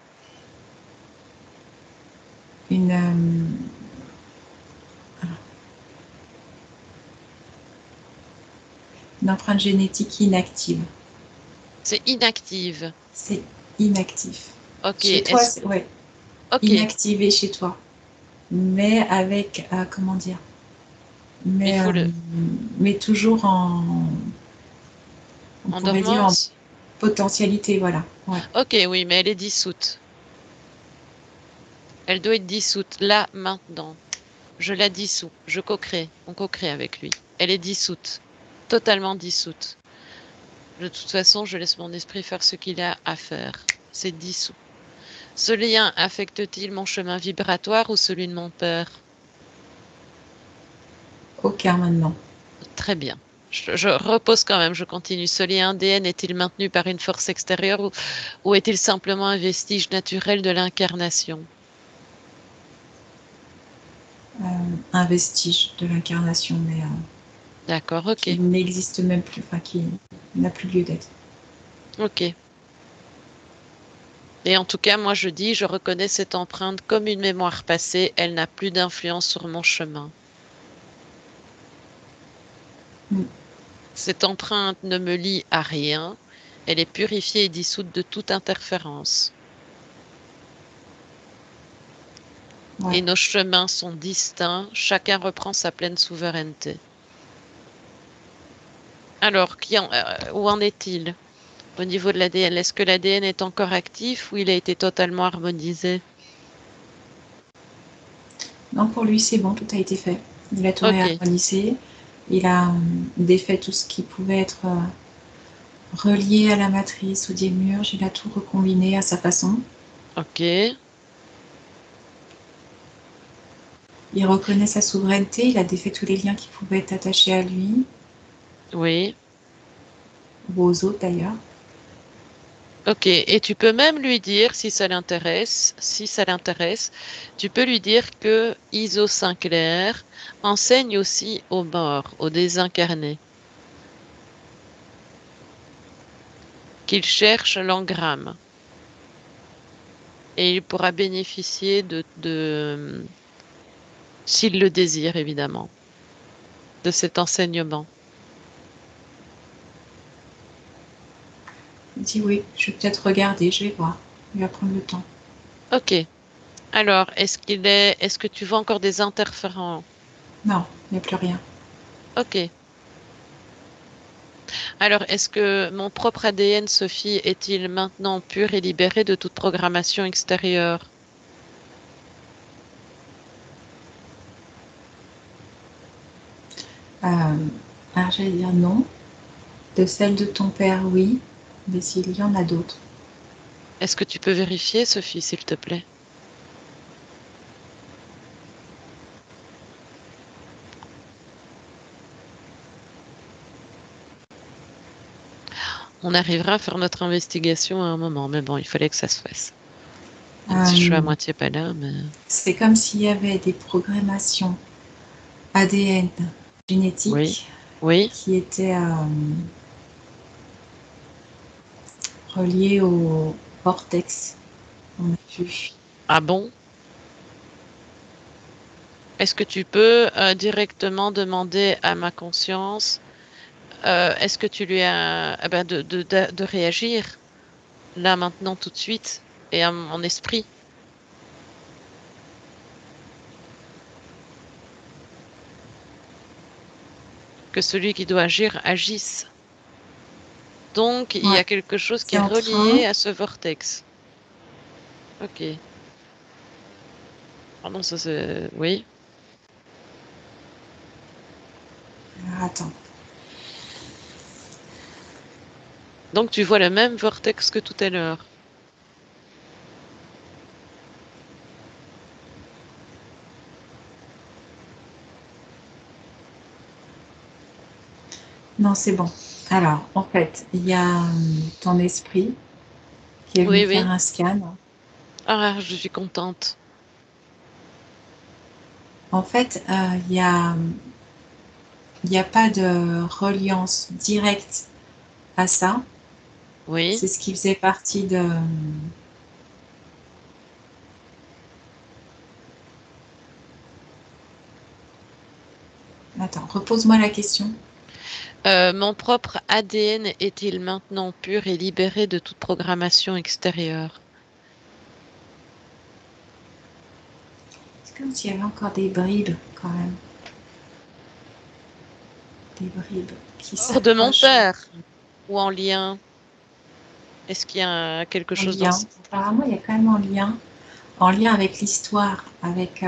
Une, une empreinte génétique inactive. C'est inactive. C'est inactif. Ok, Chez toi, c'est ouais, ok. inactivé chez toi. Mais avec, comment dire, Il mais, faut mais toujours on en pourrait dire en dormance. potentialité, voilà. Ouais. Ok, oui, mais elle est dissoute. Elle doit être dissoute là, maintenant. Je la dissous. Je co-crée. On co-crée avec lui. Elle est dissoute. Totalement dissoute. De toute façon, je laisse mon esprit faire ce qu'il a à faire. C'est dissous. Ce lien affecte-t-il mon chemin vibratoire ou celui de mon père? Aucun maintenant. Très bien. Je repose quand même, je continue. Ce lien ADN est-il maintenu par une force extérieure ou est-il simplement un vestige naturel de l'incarnation? Un vestige de l'incarnation, mais D'accord, ok. qui n'existe même plus, enfin qui n'a plus lieu d'être. Ok. Et en tout cas, moi je dis, je reconnais cette empreinte comme une mémoire passée, elle n'a plus d'influence sur mon chemin. Mm. Cette empreinte ne me lie à rien, elle est purifiée et dissoute de toute interférence. Ouais. Et nos chemins sont distincts, chacun reprend sa pleine souveraineté. Alors, où en est-il au niveau de l'ADN? Est-ce que l'ADN est encore actif ou il a été totalement harmonisé? Non, pour lui, c'est bon, tout a été fait. Il a tout Ok, réharmonisé. Il a défait tout ce qui pouvait être relié à la matrice ou démiurge. Il a tout recombiné à sa façon. ok, Il reconnaît sa souveraineté. Il a défait tous les liens qui pouvaient être attachés à lui oui. ou aux autres d'ailleurs. Ok, et tu peux même lui dire, si ça l'intéresse, tu peux lui dire que Iso Sinclair enseigne aussi aux morts, aux désincarnés, qu'il cherche l'engramme et il pourra bénéficier s'il le désire évidemment, de cet enseignement. Il dit oui, je vais peut-être regarder, je vais voir. Il va prendre le temps. Ok, alors est-ce que tu vois encore des interférents? Non, il n'y a plus rien. Ok. Alors, est-ce que mon propre ADN, Sophie, est-il maintenant pur et libéré de toute programmation extérieure? Alors j'allais dire non. De celle de ton père, oui. Mais s'il y en a d'autres. Est-ce que tu peux vérifier, Sophie, s'il te plaît? On arrivera à faire notre investigation à un moment, mais bon, il fallait que ça se fasse. Même si je suis à moitié pas là, mais... C'est comme s'il y avait des programmations ADN Oui, génétiques oui. qui étaient reliées au vortex. On a vu. Ah bon? Est-ce que tu peux directement demander à ma conscience, est-ce que tu lui as, de réagir là, maintenant, tout de suite, et à mon esprit, que celui qui doit agir agisse. Donc, il y Ouais, a quelque chose qui c'est est en train. relié à ce vortex. Ok. Ah non, ça c'est... Oui. Alors, attends. Donc, tu vois le même vortex que tout à l'heure. Non, c'est bon. Alors, en fait, il y a ton esprit qui est venu Oui, faire oui. un scan. Ah, je suis contente. En fait, il n'y a pas de reliance directe à ça. Oui. C'est ce qui faisait partie de... Attends, repose-moi la question. Mon propre ADN est-il maintenant pur et libéré de toute programmation extérieure? C'est comme s'il y avait encore des bribes, quand même. Des bribes qui Hors de mon s'accrochent père ou en lien? Est-ce qu'il y a quelque en chose dans... lien. Apparemment, il y a quand même en lien avec l'histoire, avec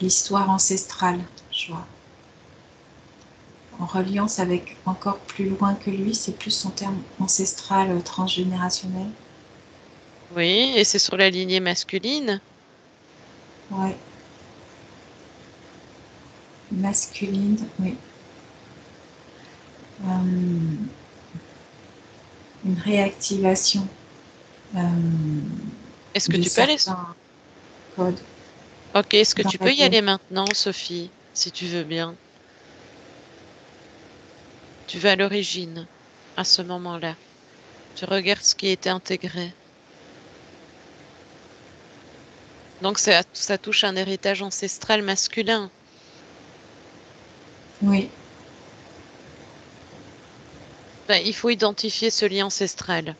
l'histoire ancestrale, je vois. En reliance avec encore plus loin que lui, c'est plus son terme ancestral transgénérationnel. Oui, et c'est sur la lignée masculine? Ouais, masculine, oui. Euh, une réactivation euh, Est-ce que de tu peux aller... certains codes Ok, est-ce que dans tu peux y l'ADN. aller maintenant, Sophie, si tu veux bien? Tu vas à l'origine, à ce moment-là. Tu regardes ce qui a été intégré. Donc ça touche un héritage ancestral masculin. Oui, Ben, il faut identifier ce lien ancestral.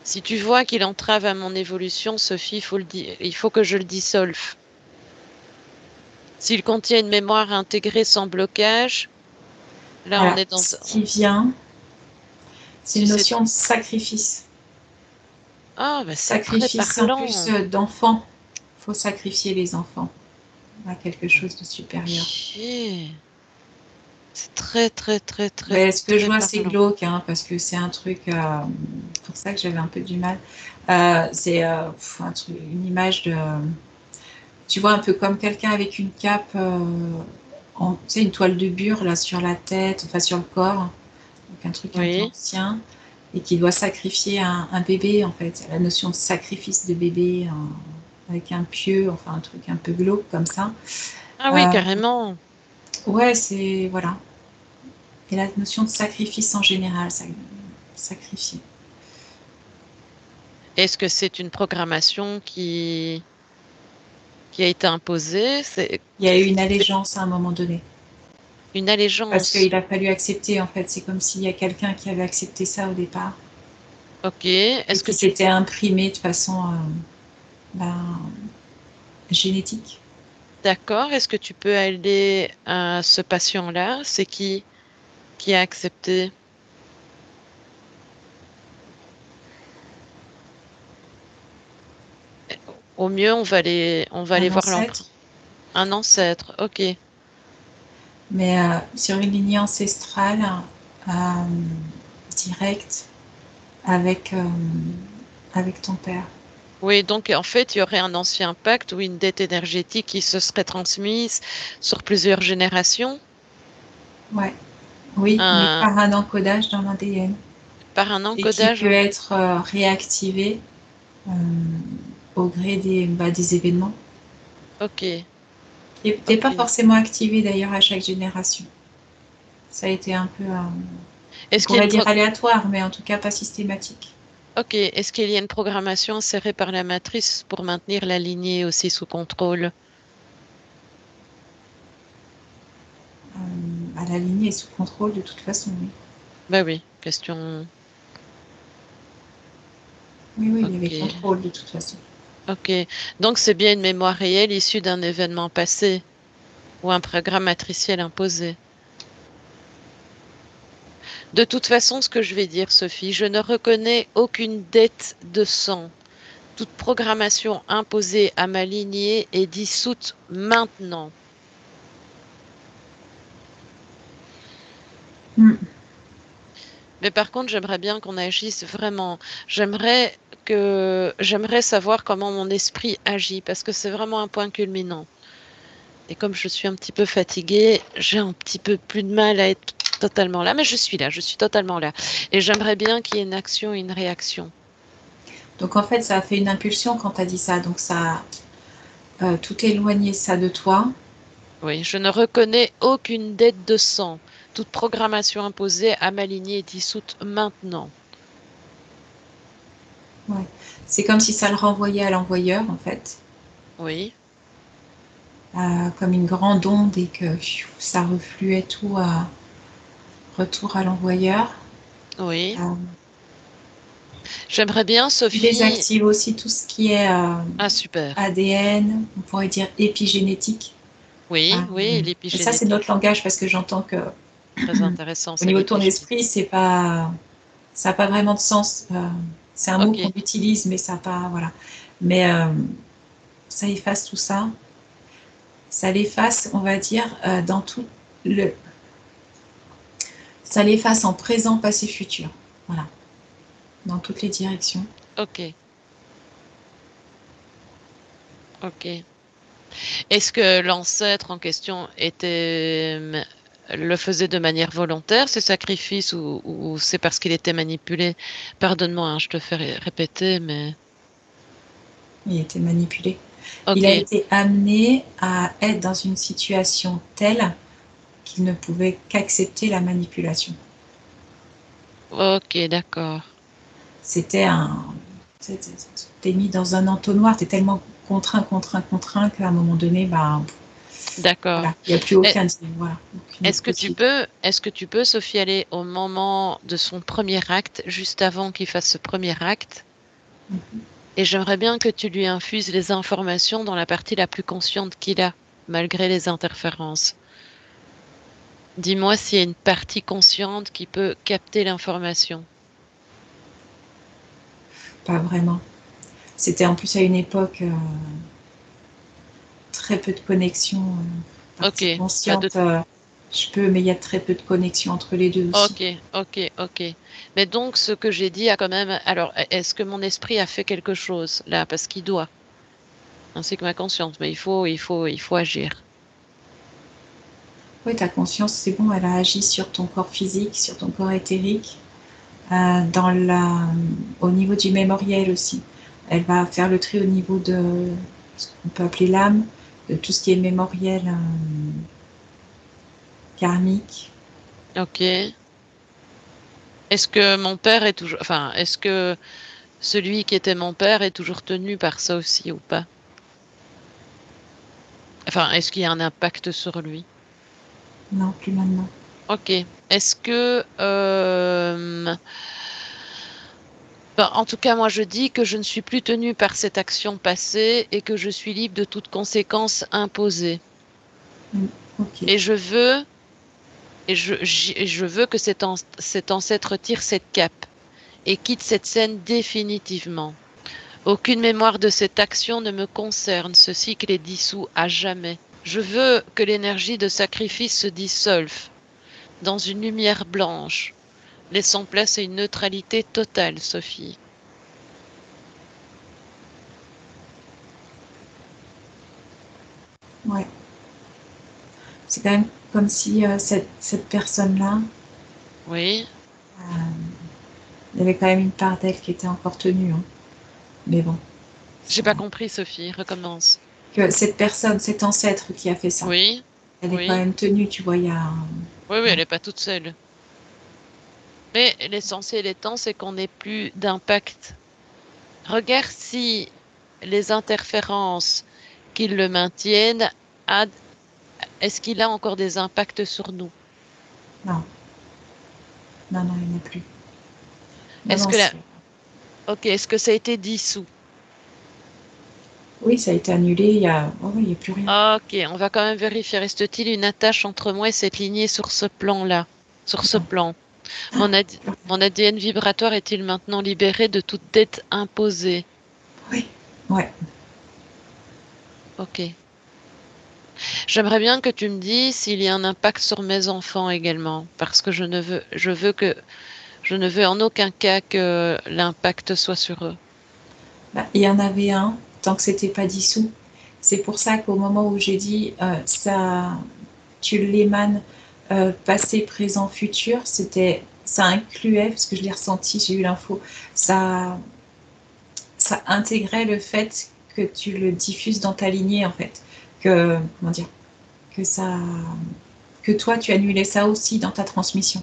Si tu vois qu'il entrave à mon évolution, Sophie, il faut que je le dissolve. S'il contient une mémoire intégrée sans blocage, là on alors est dans... ce qui vient, c'est Si une c'est... notion de sacrifice. Ah, ben c'est très Sacrifice en plus parlant. d'enfants. Il faut sacrifier les enfants à quelque chose de supérieur. Ok. C'est très, très, très, très, Mais ce que je très vois, c'est parlant. glauque, hein, parce que c'est un truc, pour ça que j'avais un peu du mal. C'est un truc, une image de, tu vois, un peu comme quelqu'un avec une cape, tu sais, une toile de bure là sur la tête, enfin sur le corps, donc un truc un peu Oui. ancien, et qui doit sacrifier un bébé, en fait. La notion de sacrifice de bébé avec un pieu, enfin un truc un peu glauque comme ça. Ah oui, Euh, carrément. ouais, c'est, voilà. Et la notion de sacrifice en général, sacrifier. Est-ce que c'est une programmation qui a été imposée? Il y a eu une C'est allégeance à un moment donné. une Parce allégeance. qu'il a fallu accepter, en fait. C'est comme s'il y a quelqu'un qui avait accepté ça au départ Ok. et Est-ce que qui tu... s'était imprimé de façon ben, génétique. D'accord. Est-ce que tu peux aller à ce patient-là? C'est qui a accepté? Au mieux, on va aller Un voir l'empreinte. ancêtre, Un ancêtre. Ok. mais sur une lignée ancestrale euh, directe avec, avec ton père. Oui, donc en fait, il y aurait un ancien pacte ou une dette énergétique qui se serait transmise sur plusieurs générations. Ouais. Oui, mais Un... par un encodage dans l'ADN. Par un et qui encodage. peut être réactivé euh, au gré des événements. Ok, Et n'est pas ok. forcément activé d'ailleurs à chaque génération. Ça a été un peu, on Est-ce qu'il y a pourrait une dire aléatoire, mais en tout cas pas systématique. Ok, est-ce qu'il y a une programmation insérée par la matrice pour maintenir la lignée aussi sous contrôle? À la lignée et sous contrôle de toute façon, oui. Bah oui, question. Oui, oui, il y avait Ok, contrôle de toute façon. ok. Donc c'est bien une mémoire réelle issue d'un événement passé ou un programme matriciel imposé. De toute façon, ce que je vais dire, Sophie, je ne reconnais aucune dette de sang. Toute programmation imposée à ma lignée est dissoute maintenant. Mm. Mais par contre, j'aimerais bien qu'on agisse vraiment. J'aimerais savoir comment mon esprit agit parce que c'est vraiment un point culminant. Et comme je suis un petit peu fatiguée, j'ai un petit peu plus de mal à être totalement là, mais je suis là, je suis totalement là. Et j'aimerais bien qu'il y ait une action et une réaction. Donc en fait, ça a fait une impulsion quand tu as dit ça. Donc ça a tout éloigné ça de toi. Oui, je ne reconnais aucune dette de sang. Toute programmation imposée à m'aligner est dissoute maintenant. Ouais. C'est comme si ça le renvoyait à l'envoyeur, en fait, Oui, comme une grande onde et que ça refluait tout à retour à l'envoyeur. oui. Euh, J'aimerais bien, Tu Sophie. désactives aussi tout ce qui est Ah, super. ADN, on pourrait dire épigénétique. Euh, Oui, oui, et ça, c'est notre l'épigénétique. langage parce que j'entends que Très intéressant, au c'est niveau de ton l'épigénétique. esprit, ça n'a pas vraiment de sens. C'est un mot Ok, qu'on utilise, mais ça n'a pas, voilà. Mais ça efface tout ça. Ça l'efface, on va dire, dans tout le, ça l'efface en présent, passé, futur. Voilà, dans toutes les directions. ok, ok. Est-ce que l'ancêtre en question le faisait de manière volontaire, ce sacrifice, ou c'est parce qu'il était manipulé? Pardonne-moi, hein, je te fais répéter, mais Il était manipulé. Il a ok, été amené à être dans une situation telle qu'il ne pouvait qu'accepter la manipulation. ok, d'accord, C'était un. T'es mis dans un entonnoir, t'es tellement contraint, contraint, contraint qu'à un moment donné, bah, d'accord. voilà, il n'y a plus E- aucun, voilà, aucune possibilité. est-ce que tu peux, Sophie, aller au moment de son premier acte, juste avant qu'il fasse ce premier acte? Et j'aimerais bien que tu lui infuses les informations dans la partie la plus consciente qu'il a, malgré les interférences. Dis-moi s'il y a une partie consciente qui peut capter l'information. Pas vraiment. C'était en plus à une époque très peu de connexion. Ok, Partie pas de... consciente, je peux, mais il y a très peu de connexion entre les deux aussi. Ok, ok, ok. Mais donc, ce que j'ai dit a quand même... Alors, est-ce que mon esprit a fait quelque chose là? Parce qu'il doit, ainsi que ma conscience. Mais il faut agir. Oui, ta conscience, c'est bon, elle a agi sur ton corps physique, sur ton corps éthérique, au niveau du mémoriel aussi. Elle va faire le tri au niveau de ce qu'on peut appeler l'âme, de tout ce qui est mémoriel karmique. Ok. Est-ce que mon père est toujours... Enfin, est-ce que celui qui était mon père est toujours tenu par ça aussi ou pas? Enfin, est-ce qu'il y a un impact sur lui? Non, plus maintenant. Ok. Est-ce que... ben, en tout cas, moi, je dis que je ne suis plus tenue par cette action passée et que je suis libre de toute conséquence imposée. Mm, ok. Et je veux, et je veux que cet ancêtre tire cette cape et quitte cette scène définitivement. Aucune mémoire de cette action ne me concerne. Ce cycle est dissous à jamais. Je veux que l'énergie de sacrifice se dissolve dans une lumière blanche, laissant place à une neutralité totale, Sophie. Ouais. C'est quand même comme si cette personne-là, Oui, Il y avait quand même une part d'elle qui était encore tenue, hein. Mais bon, J'ai ça- pas compris, Sophie. Recommence. que cette personne, cet ancêtre qui a fait ça, Oui, elle est quand oui, même tenue, tu vois, il y a... oui, oui, elle Ouais. n'est pas toute seule. Mais l'essentiel étant, c'est qu'on n'ait plus d'impact. Regarde si les interférences qui le maintiennent, a- est-ce qu'il a encore des impacts sur nous? Non, non, non, il n'y en a plus. Non, Est-ce non, que ok, est-ce que ça a été dissous? oui, ça a été annulé, il y a... Oh, oui, il n'y a plus rien. Ok, on va quand même vérifier. Reste-t-il une attache entre moi et cette lignée sur ce plan-là? Sur ce Non, plan. Mon ADN vibratoire est-il maintenant libéré de toute dette imposée? oui, ouais. Ok. J'aimerais bien que tu me dises s'il y a un impact sur mes enfants également, parce que je ne veux en aucun cas que l'impact soit sur eux. Bah, il y en avait un, tant que c'était pas dissous. C'est pour ça qu'au moment où j'ai dit ça, tu l'émanes passé, présent, futur, ça incluait, parce que je l'ai ressenti, j'ai eu l'info, ça intégrait le fait que tu le diffuses dans ta lignée, en fait. Comment dire, que ça, que toi, tu annulais ça aussi dans ta transmission.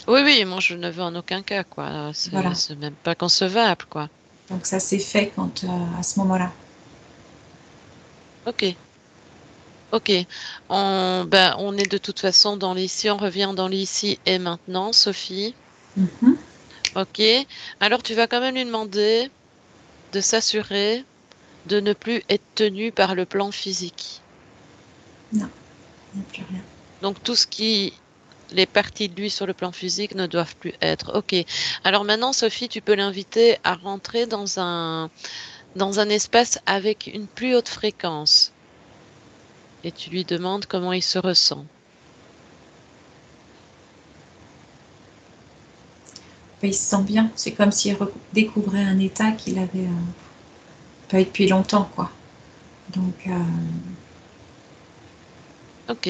Oui, oui, moi je ne veux en aucun cas, quoi. Voilà. C'est même pas concevable, quoi. Donc ça s'est fait à ce moment-là. Ok, ok. On est de toute façon dans l'ici, on revient dans l'ici et maintenant, Sophie. Mhm. Ok. Alors tu vas quand même lui demander de s'assurer de ne plus être tenu par le plan physique. Non, il n'y a plus rien. Donc tout ce qui, les parties de lui sur le plan physique ne doivent plus être. Ok. Alors maintenant, Sophie, tu peux l'inviter à rentrer dans un espace avec une plus haute fréquence. Et tu lui demandes comment il se ressent. Il se sent bien. C'est comme s'il découvrait un état qu'il avait pas eu depuis longtemps, quoi. Donc, Ok.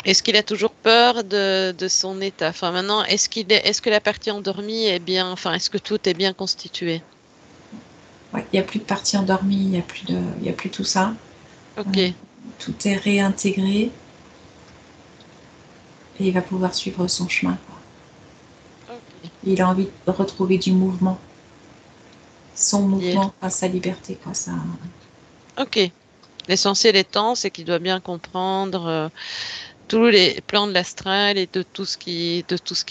Est-ce qu'il a toujours peur de son état? Enfin, maintenant, est-ce que la partie endormie est bien, enfin, est-ce que tout est bien constitué? ouais, il n'y a plus de partie endormie, il y a plus tout ça. Ok. Euh, tout est réintégré et il va pouvoir suivre son chemin, quoi. Ok. Il a envie de retrouver du mouvement, son Dire. mouvement à sa liberté, quoi. Ça, Ok. L'essentiel étant, c'est qu'il doit bien comprendre tous les plans de l'astral et de tout ce qui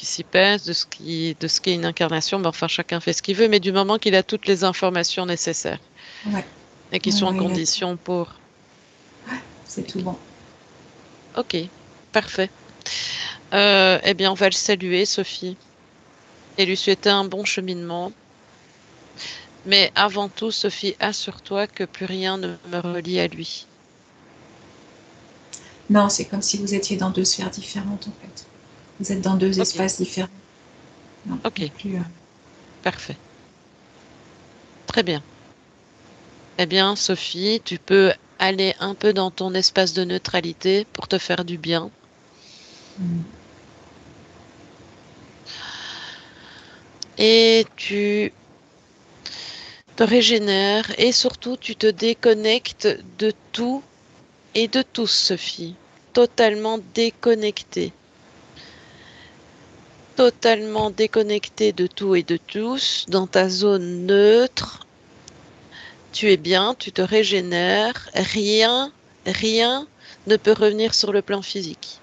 s'y passe, de ce qui est une incarnation. Mais enfin, chacun fait ce qu'il veut, mais du moment qu'il a toutes les informations nécessaires ouais, et qu'ils ouais, sont en ouais, condition pour. c'est tout bon. Ok, parfait. Eh bien, on va le saluer, Sophie, et lui souhaiter un bon cheminement. Mais avant tout, Sophie, assure-toi que plus rien ne me relie à lui. Non, c'est comme si vous étiez dans deux sphères différentes, en fait. Vous êtes dans deux Ok, espaces différents. Non, il n'y ok, a plus. parfait. Très bien. Eh bien, Sophie, tu peux aller un peu dans ton espace de neutralité pour te faire du bien. Mm. Et tu te régénères et surtout tu te déconnectes de tout et de tous, Sophie. Totalement déconnecté. Totalement déconnecté de tout et de tous, dans ta zone neutre. Tu es bien, tu te régénères. Rien ne peut revenir sur le plan physique.